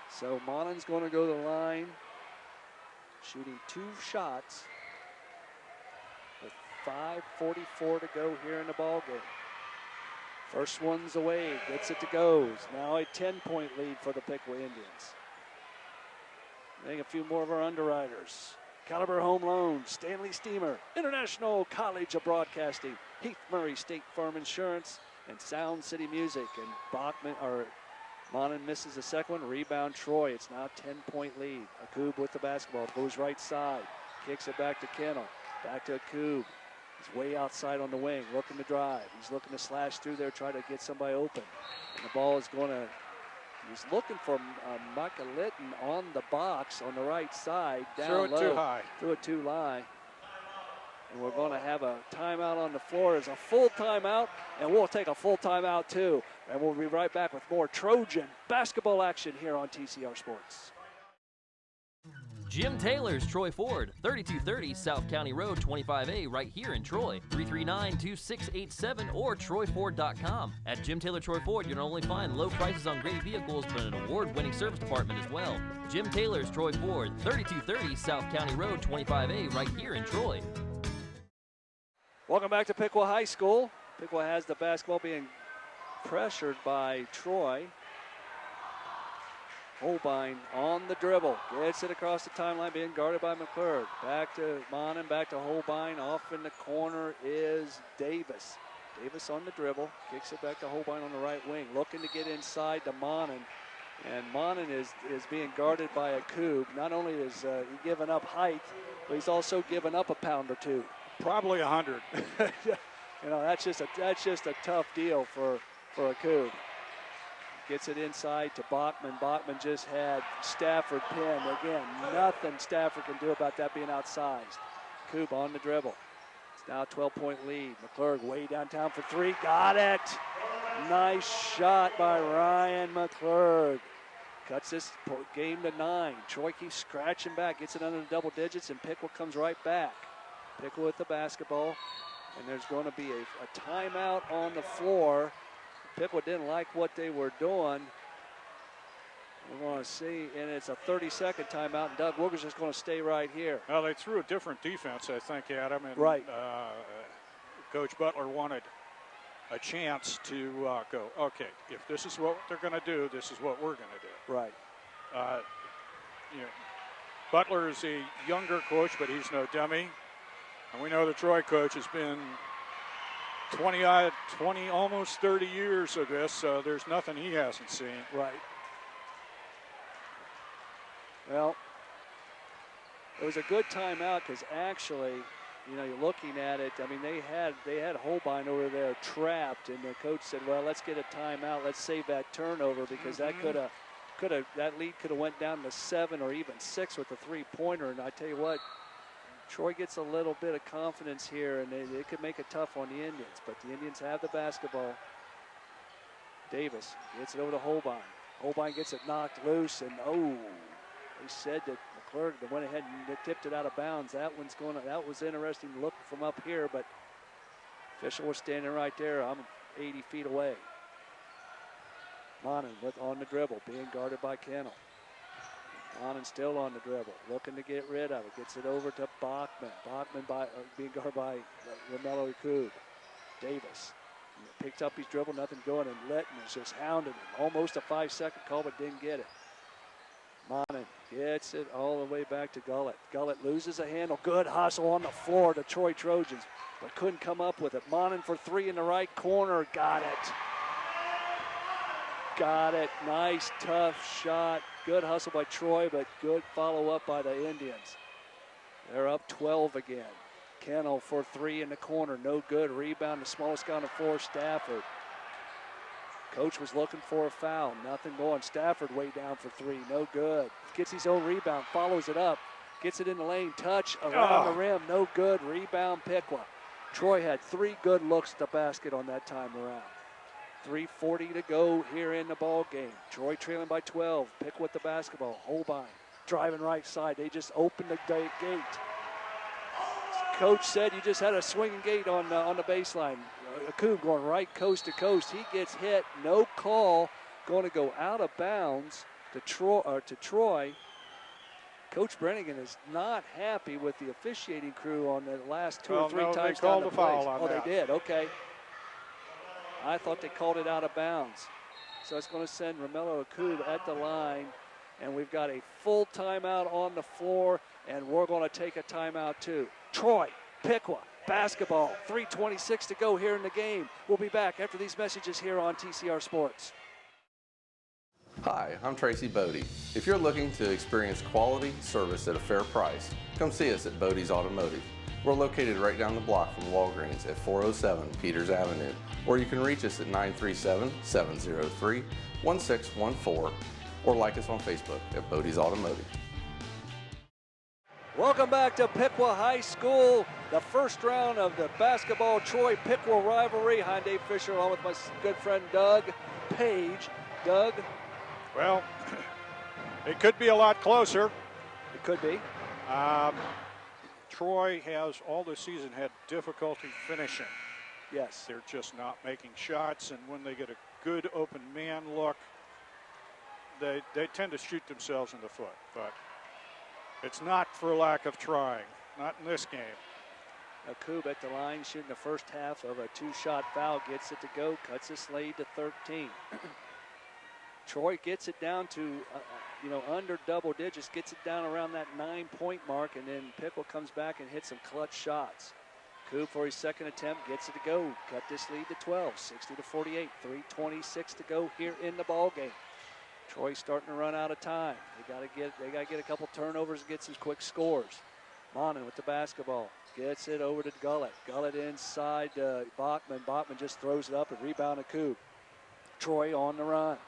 So Monin's going to go to the line, shooting 2 shots with 5:44 to go here in the ball game. First one's away, gets it to goes. Now a 10-point lead for the Piqua Indians. I think a few more of our underwriters. Caliber Home Loans, Stanley Steamer, International College of Broadcasting, Heath Murray State Farm Insurance, and Sound City Music. And Monin misses the second one. Rebound Troy. It's now a 10-point lead. Koob with the basketball. Goes right side. Kicks it back to Kennel. Back to Koob. He's way outside on the wing. Looking to drive. He's looking to slash through there. Try to get somebody open. And the ball is going to... He's looking for Micah Litton on the box on the right side. Down Threw it low. too high. Threw it too high. And we're going to have a timeout on the floor. It's a full timeout, and we'll take a full timeout too. And we'll be right back with more Trojan basketball action here on TCR Sports. Jim Taylor's Troy Ford, 3230 South County Road, 25A, right here in Troy. 339-2687 or TroyFord.com. At Jim Taylor Troy Ford, you'll not only find low prices on great vehicles, but an award-winning service department as well. Jim Taylor's Troy Ford, 3230 South County Road, 25A, right here in Troy. Welcome back to Piqua High School. Piqua has the basketball being pressured by Troy. Holbein on the dribble. Gets it across the timeline, being guarded by McClure. Back to Monin, back to Holbein. Off in the corner is Davis. Davis on the dribble. Kicks it back to Holbein on the right wing. Looking to get inside to Monin. And Monin is being guarded by a Koob. Not only is he giving up height, but he's also giving up a pound or two. Probably 100. You know, that's just a tough deal for a Koob. Gets it inside to Bachman. Bachman just had Stafford pinned. Again, nothing Stafford can do about that being outsized. Koob on the dribble. It's now a 12-point lead. McClure way downtown for 3. Got it. Nice shot by Ryan McClure. Cuts this game to 9. Troy keeps scratching back. Gets it under the double digits, and Piqua comes right back. Piqua with the basketball. And there's going to be a timeout on the floor. Piqua didn't like what they were doing. We want to see, and it's a 30-second timeout, and Doug Wilker's just going to stay right here. Well, they threw a different defense, I think, Adam. And, right. Coach Butler wanted a chance to go, okay, if this is what they're going to do, this is what we're going to do. Right. Butler is a younger coach, but he's no dummy. And we know the Troy coach has been 20, almost 30 years of this, so there's nothing he hasn't seen. Right. Well, it was a good timeout because actually, you're looking at it. I mean, they had Holbein over there trapped, and the coach said, "Well, let's get a timeout. Let's save that turnover because that could have that lead could have went down to 7 or even 6 with the three-pointer. And I tell you what, Troy gets a little bit of confidence here, and it could make it tough on the Indians. But the Indians have the basketball. Davis gets it over to Holbein. Holbein gets it knocked loose, and they said that McClurg went ahead and tipped it out of bounds. That was interesting to look from up here, but official was standing right there. I'm 80 feet away. Monin on the dribble, being guarded by Kennel. Monin still on the dribble, looking to get rid of it. Gets it over to Bachman. Bachman being guarded by Romello Ikub. Davis picked up his dribble, nothing going, and Litton is just hounding him. Almost a 5-second call, but didn't get it. Monin gets it all the way back to Gullett. Gullett loses a handle. Good hustle on the floor to Troy Trojans, but couldn't come up with it. Monin for 3 in the right corner. Got it. Got it. Nice, tough shot. Good hustle by Troy, but good follow-up by the Indians. They're up 12 again. Kennel for 3 in the corner. No good. Rebound, the smallest guy on the floor, Stafford. Coach was looking for a foul. Nothing going. Stafford way down for 3. No good. Gets his own rebound. Follows it up. Gets it in the lane. Touch around the rim. No good. Rebound, Piqua. Troy had 3 good looks at the basket on that time around. 3:40 to go here in the ball game. Troy trailing by 12. Piqua with the basketball. Holbein driving right side. They just opened the gate. Coach said you just had a swinging gate on the baseline. Ikub going right coast to coast. He gets hit. No call. Going to go out of bounds to Troy. Coach Brennigan is not happy with the officiating crew on the last 2 or 3 times. They called down a the foul on that. They did. Okay. I thought they called it out of bounds. So it's going to send Romello Ikub at the line. And we've got a full timeout on the floor, and we're going to take a timeout too. Troy, Piqua, basketball, 3:26 to go here in the game. We'll be back after these messages here on TCR Sports. Hi, I'm Tracy Bodey. If you're looking to experience quality service at a fair price, come see us at Bodey's Automotive. We're located right down the block from Walgreens at 407 Peters Avenue, or you can reach us at 937-703-1614, or like us on Facebook at Bodey's Automotive. Welcome back to Piqua High School, the first round of the basketball Troy-Piqua rivalry. Hi, Dave Fisher, along with my good friend Doug Page. Doug? Well, it could be a lot closer. It could be. Troy has all this season had difficulty finishing. Yes. They're just not making shots, and when they get a good open man look, they tend to shoot themselves in the foot. But it's not for lack of trying, not in this game. Ikub at the line shooting the first half of a 2-shot foul, gets it to go, cuts his lead to 13. Troy gets it down to, under double digits, gets it down around that 9-point mark, and then Piqua comes back and hits some clutch shots. Ikub for his second attempt gets it to go, cut this lead to 12, 60-48, 3:26 to go here in the ball game. Troy's starting to run out of time. They got to get a couple turnovers and get some quick scores. Monin with the basketball. Gets it over to Gullett. Gullett inside Bachman. Bachman just throws it up and rebound to Ikub. Troy on the run.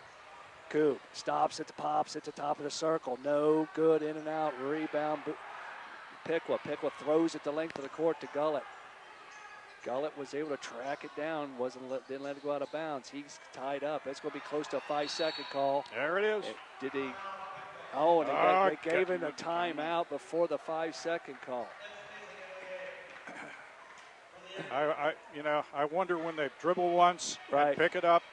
Ikub stops at the pops at the top of the circle. No good, in and out. Rebound. Piqua. Piqua throws it the length of the court to Gullett. Gullett was able to track it down. Didn't let it go out of bounds. He's tied up. It's going to be close to a 5-second call. There it is. Did he? Oh, and they gave him a timeout before the 5-second call. I wonder when they dribble once and pick it up,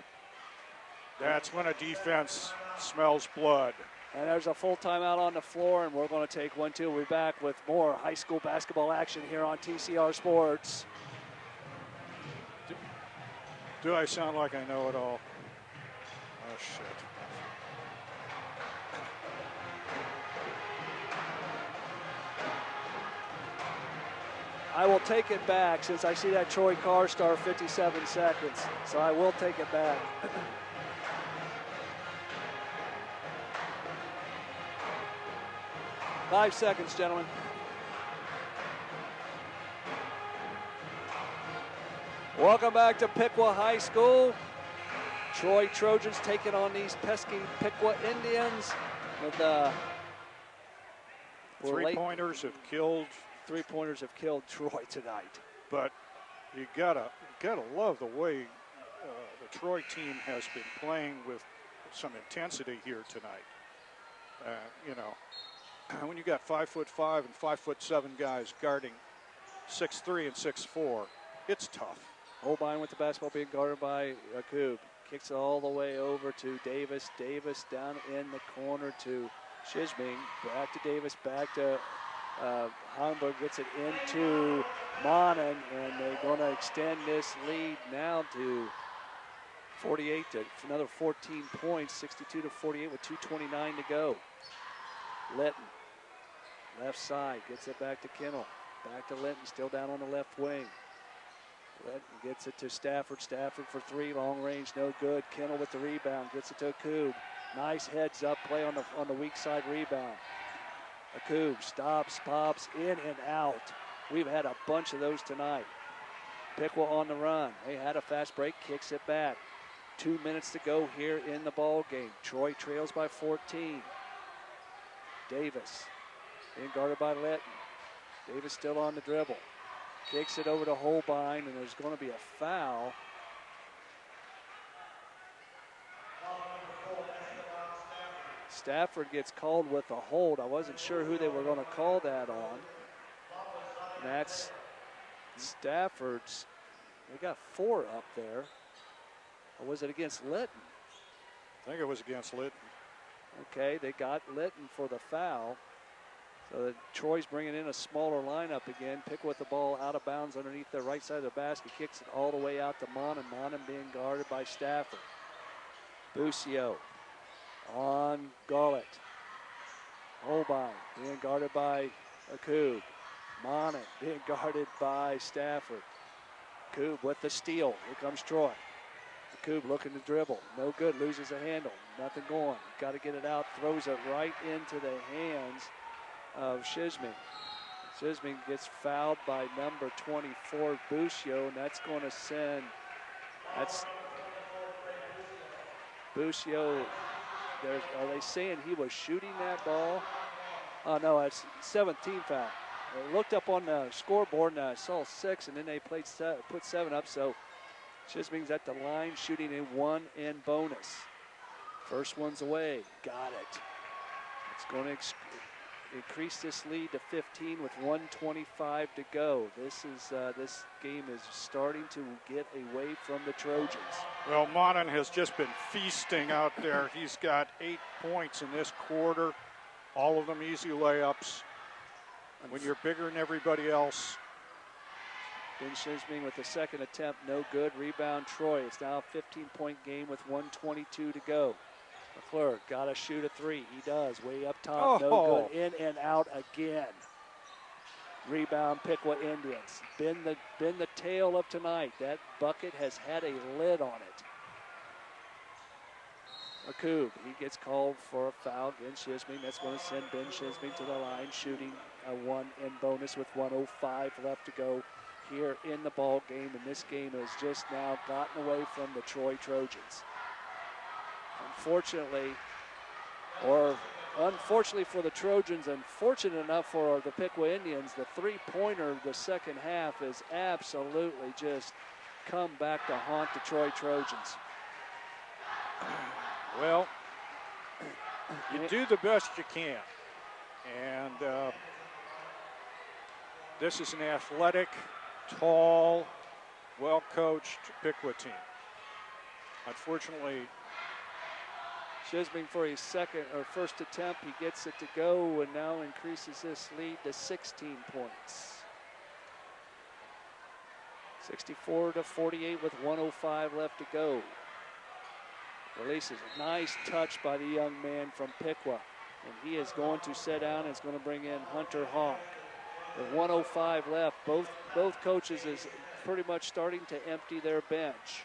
that's when a defense smells blood. And there's a full timeout on the floor, and we're going to take one, too. We'll be back with more high school basketball action here on TCR Sports. Do I sound like I know it all? Oh, shit. I will take it back since I see that Troy car star 57 seconds. So I will take it back. Five seconds, gentlemen. Welcome back to Piqua High School. Troy Trojans taking on these pesky Piqua Indians with three-pointers have killed. Three-pointers have killed Troy tonight. But you gotta love the way the Troy team has been playing with some intensity here tonight. You know, when you got 5'5" and 5'7" guys guarding 6'3" and 6'4", it's tough. Holbein with the basketball being guarded by Akub. Kicks it all the way over to Davis. Davis down in the corner to Shizming. Back to Davis, back to Hamburg. Gets it into Monin, and they're going to extend this lead now to 48 to another 14 points, 62 to 48 with 2:29 to go. Litton, left side, gets it back to Kennel. Back to Linton, still down on the left wing. Linton gets it to Stafford. Stafford for three, long range, no good. Kennel with the rebound, gets it to Akub. Nice heads up play on the weak side rebound. Akub stops, pops, in and out. We've had a bunch of those tonight. Piqua on the run. They had a fast break, kicks it back. 2 minutes to go here in the ball game. Troy trails by 14. Davis being guarded by Litton. Davis still on the dribble. Kicks it over to Holbein, and there's going to be a foul. Stafford gets called with a hold. I wasn't sure who they were going to call that on. And that's Stafford's. They got 4 up there. Or was it against Litton? I think it was against Litton. Okay, they got Litton for the foul. So Troy's bringing in a smaller lineup again. Piqua with the ball out of bounds underneath the right side of the basket. Kicks it all the way out to Monin. Monin being guarded by Stafford. Busio on Garlett. Holbein being guarded by Akub. Monin being guarded by Stafford. Akub with the steal. Here comes Troy. Akub looking to dribble. No good. Loses a handle. Nothing going. Got to get it out. Throws it right into the hands of Shizming. Shizming gets fouled by number 24, Busio, and that's going to send, that's Busio, are they saying he was shooting that ball? Oh no, it's 17 foul. I looked up on the scoreboard and I saw 6, and then they put 7 up, so Shizming's at the line shooting a 1 and bonus. First one's away, got it. It's going to increase this lead to 15 with 1:25 to go. This game is starting to get away from the Trojans. Well, Monin has just been feasting out there. He's got 8 points in this quarter, all of them easy layups. When you're bigger than everybody else. Ben Shizming with the second attempt, no good. Rebound Troy. It's now a 15-point game with 1:22 to go. McClure got to shoot a 3. He does. Way up top. Oh. No good. In and out again. Rebound Piqua Indians. Been the tale of tonight. That bucket has had a lid on it. Akub, he gets called for a foul against Shizming. That's going to send Ben Shizming to the line, shooting a 1 and bonus with 1:05 left to go here in the ball game. And this game has just now gotten away from the Troy Trojans. Unfortunately, or unfortunately for the Trojans, and fortunate enough for the Piqua Indians, the three-pointer the second half is absolutely just come back to haunt the Troy Trojans. Well, you do the best you can. And this is an athletic, tall, well-coached Piqua team. Unfortunately, Shizming for his first attempt, he gets it to go and now increases this lead to 16 points. 64 to 48 with 1:05 left to go. Releases a nice touch by the young man from Piqua, and he is going to sit down and is going to bring in Hunter Hawk. With 1:05 left, both coaches is pretty much starting to empty their bench.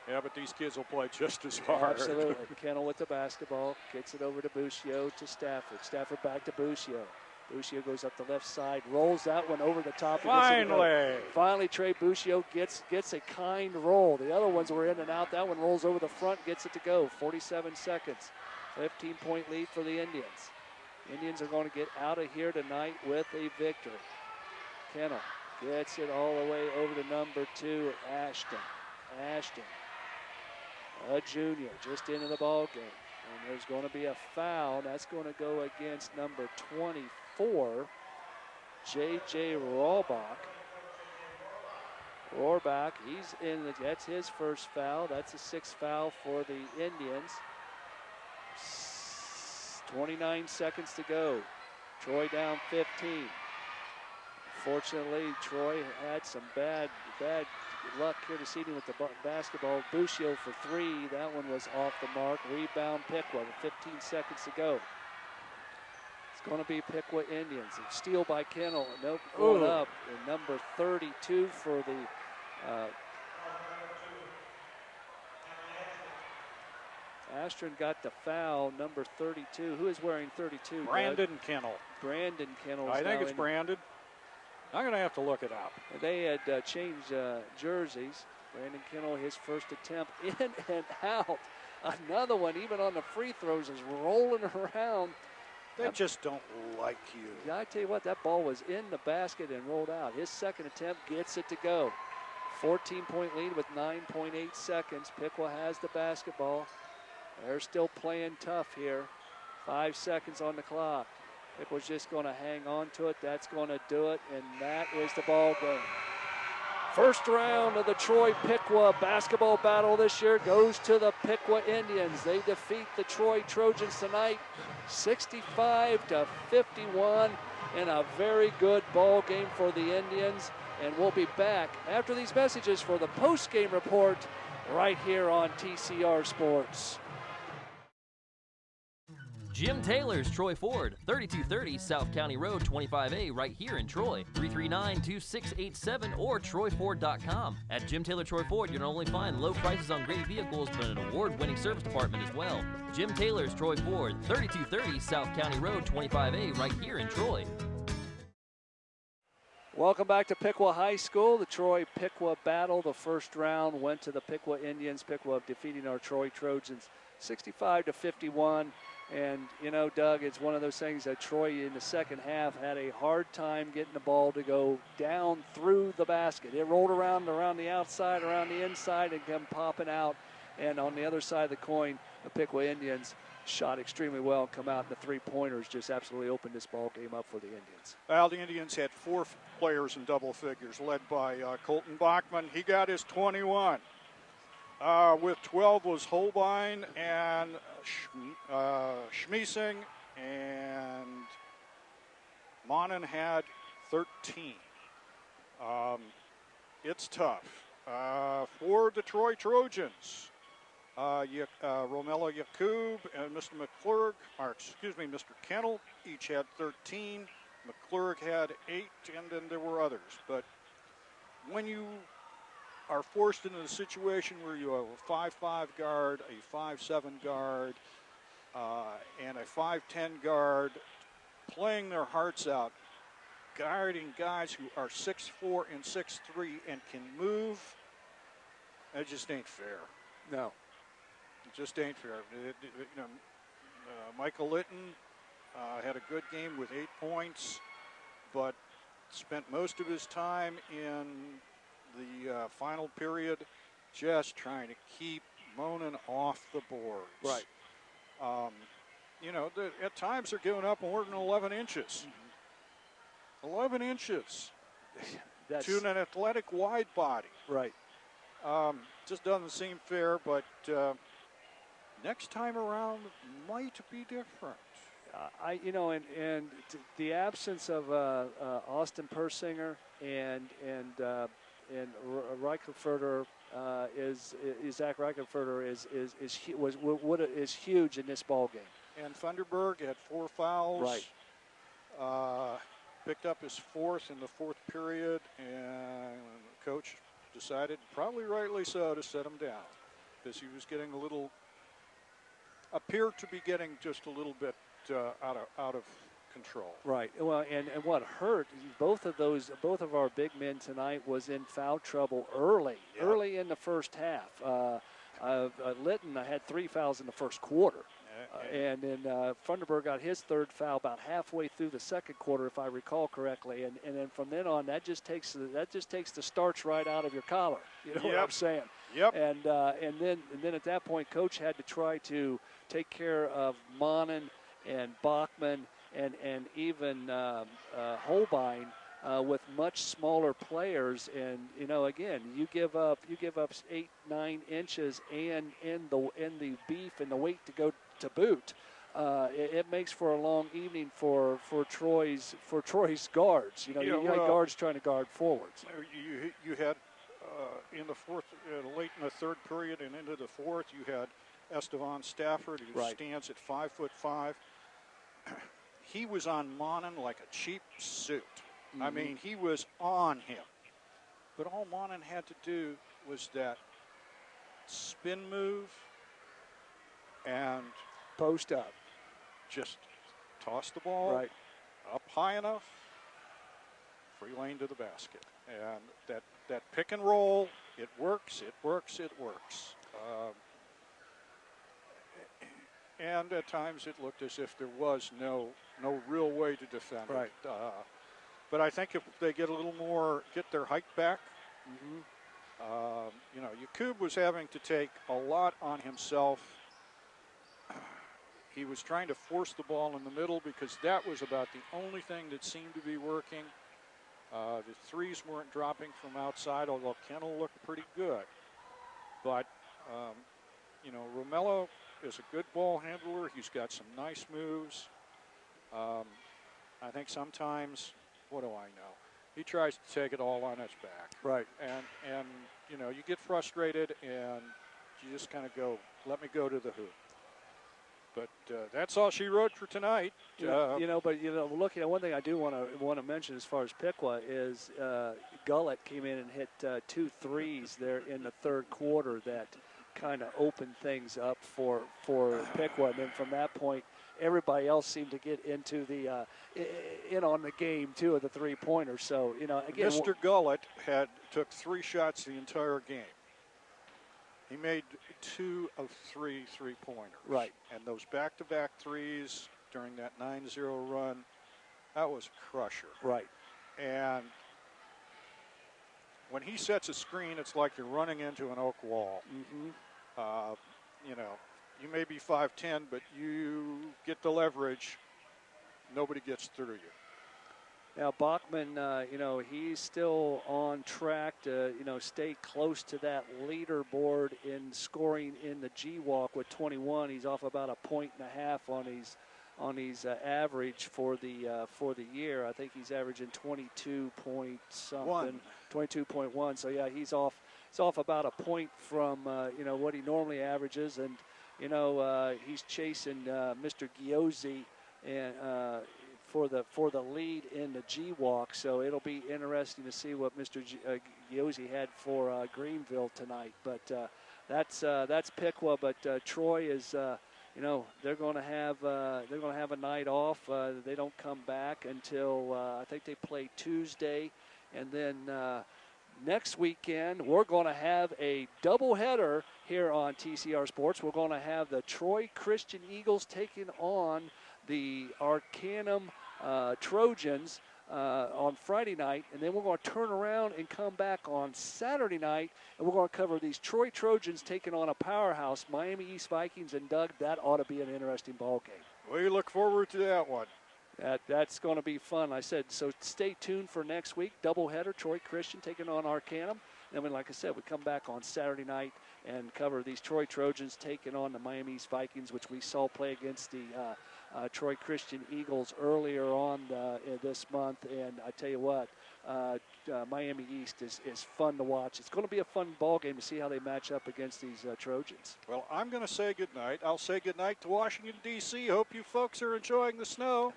Yeah, but these kids will play just as hard. Absolutely. Kennel with the basketball, kicks it over to Busio to Stafford. Stafford back to Busio. Buccio goes up the left side, rolls that one over the top. Finally, Trey Buccio gets a kind roll. The other ones were in and out. That one rolls over the front, gets it to go. 47 seconds. 15-point lead for the Indians. Indians are going to get out of here tonight with a victory. Kennel gets it all the way over to number 2, Ashton. Ashton, a junior, just into the ball game. And there's going to be a foul. That's going to go against number 24, J.J. Rohrbach. Rohrbach, he's in. That's his first foul. That's a 6th foul for the Indians. 29 seconds to go. Troy down 15. Fortunately, Troy had some bad luck here this evening with the basketball. Buccio for 3. That one was off the mark. Rebound Piqua with 15 seconds to go. It's going to be Piqua Indians. Steal by Kennel. Nope, going up. And number 32 for the Ashton got the foul. Number 32. Who is wearing 32? Brandon Kennel. Brandon Kennel. I think it's Brandon. I'm going to have to look it up. They had changed jerseys. Brandon Kennel, his first attempt, in and out. Another one, even on the free throws, is rolling around. They just don't like you. Yeah, I tell you what, that ball was in the basket and rolled out. His second attempt gets it to go. 14-point lead with 9.8 seconds. Piqua has the basketball. They're still playing tough here. 5 seconds on the clock. Piqua's just going to hang on to it. That's going to do it, and that is the ball game. First round of the Troy-Piqua basketball battle this year goes to the Piqua Indians. They defeat the Troy Trojans tonight, 65-51, in a very good ball game for the Indians. And we'll be back after these messages for the post-game report right here on TCR Sports. Jim Taylor's Troy Ford, 3230 South County Road, 25A, right here in Troy. 339-2687 or TroyFord.com. At Jim Taylor Troy Ford, you'll not only find low prices on great vehicles, but an award-winning service department as well. Jim Taylor's Troy Ford, 3230 South County Road, 25A, right here in Troy. Welcome back to Piqua High School. The Troy-Piqua battle. The first round went to the Piqua Indians. Piqua defeating our Troy Trojans 65-51. And, you know, Doug, it's one of those things that Troy in the second half had a hard time getting the ball to go down through the basket. It rolled around the outside, around the inside, and come popping out. And on the other side of the coin, the Piqua Indians shot extremely well and come out, and the three-pointers just absolutely opened this ball game up for the Indians. Well, the Indians had 4 players in double figures, led by Colton Bachman. He got his 21. With 12 was Holbein and Schmiesing, and Monin had 13. It's tough. For the Troy Trojans, Romela Yakub and Mr. Mr. Kennel each had 13. McClurg had 8, and then there were others. But when you are forced into the situation where you have a 5'5" guard, a 5'7" guard, and a 5'10" guard playing their hearts out, guarding guys who are 6'4" and 6'3" and can move, it just ain't fair. No. It just ain't fair. Michael Litton had a good game with 8 points, but spent most of his time in the final period just trying to keep Monin off the boards. Right. At times they're giving up more than 11 inches. Mm-hmm. 11 inches to an athletic wide body. Right. Just doesn't seem fair, but next time around might be different. The absence of Austin Persinger and Reichenfurter Zach Reichenfurter is huge in this ball game. And Funderburg had 4 fouls. Right. Picked up his 4th in the 4th period, and the coach decided, probably rightly so, to set him down because he was getting appeared to be getting just a little bit out of control. Right. Well, and what hurt, both of our big men tonight was in foul trouble early in the first half. Litton had 3 fouls in the first quarter. And then Funderburg got his third foul about halfway through the second quarter, if I recall correctly. And then from then on, that just takes the starch right out of your collar. You know what I'm saying? Yep. And then at that point, Coach had to try to take care of Monin and Bachman and even Holbein with much smaller players. And again, you give up 8-9 inches and in the beef and the weight to go to boot. It makes for a long evening for Troy's guards. You had guards trying to guard forwards. You had in the fourth, late in the third period and into the fourth, you had Estevan Stafford, who stands at 5'5". He was on Monin like a cheap suit. Mm-hmm. I mean, he was on him. But all Monin had to do was that spin move and post up. Just toss the ball up high enough, free lane to the basket. And that pick and roll, it works. And at times it looked as if there was no real way to defend it. But I think if they get their height back, Yakub was having to take a lot on himself. He was trying to force the ball in the middle because that was about the only thing that seemed to be working. The threes weren't dropping from outside, although Kennel looked pretty good. But, Romello is a good ball handler. He's got some nice moves. I think sometimes, what do I know? He tries to take it all on his back. Right. And you get frustrated and you just kind of go, let me go to the hoop. But that's all she wrote for tonight. Looking at one thing I do want to mention as far as Piqua is Gullett came in and hit 2 threes there in the third quarter that kind of opened things up for Piqua. And then from that point, everybody else seemed to get into the in on the game too of the 3-pointers. So again, Mr. Gullett took 3 shots the entire game. He made 2 of 3 3-pointers. Right. And those back-to-back threes during that 9-0 run, that was a crusher. Right. And when he sets a screen, it's like you're running into an oak wall. Mm-hmm. You may be 5'10", but you get the leverage, nobody gets through you. Now, Bachman, he's still on track to, stay close to that leaderboard in scoring in the G-Walk with 21. He's off about 1.5 points on his average for the year. I think he's averaging 22 point something, 22.1. So yeah, he's off about a point from what he normally averages, and he's chasing Mr. Giozzi and for the lead in the G-Walk. So it'll be interesting to see what Mr. Giozzi had for Greenville tonight. But that's Piqua. But Troy is they're going to have a night off. They don't come back until I think they play Tuesday, and then next weekend we're going to have a doubleheader here on TCR Sports. We're going to have the Troy Christian Eagles taking on the Arcanum Trojans on Friday night, and then we're going to turn around and come back on Saturday night, and we're going to cover these Troy Trojans taking on a powerhouse, Miami East Vikings. And Doug, that ought to be an interesting ball game. We look forward to that one. That's going to be fun. I said, so stay tuned for next week. Doubleheader, Troy Christian taking on Arcanum. And then, like I said, we come back on Saturday night and cover these Troy Trojans taking on the Miami East Vikings, which we saw play against the Troy Christian Eagles earlier on this month. And I tell you what, Miami East is fun to watch. It's going to be a fun ball game to see how they match up against these Trojans. Well, I'm going to say goodnight. I'll say goodnight to Washington, D.C. Hope you folks are enjoying the snow.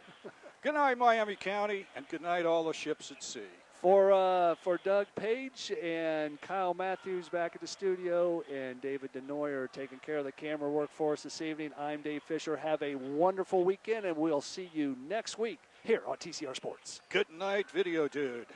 Good night, Miami County, and good night, all the ships at sea. For Doug Page and Kyle Matthews back at the studio, and David DeNoyer taking care of the camera work for us this evening, I'm Dave Fisher. Have a wonderful weekend, and we'll see you next week here on TCR Sports. Good night, Video Dude.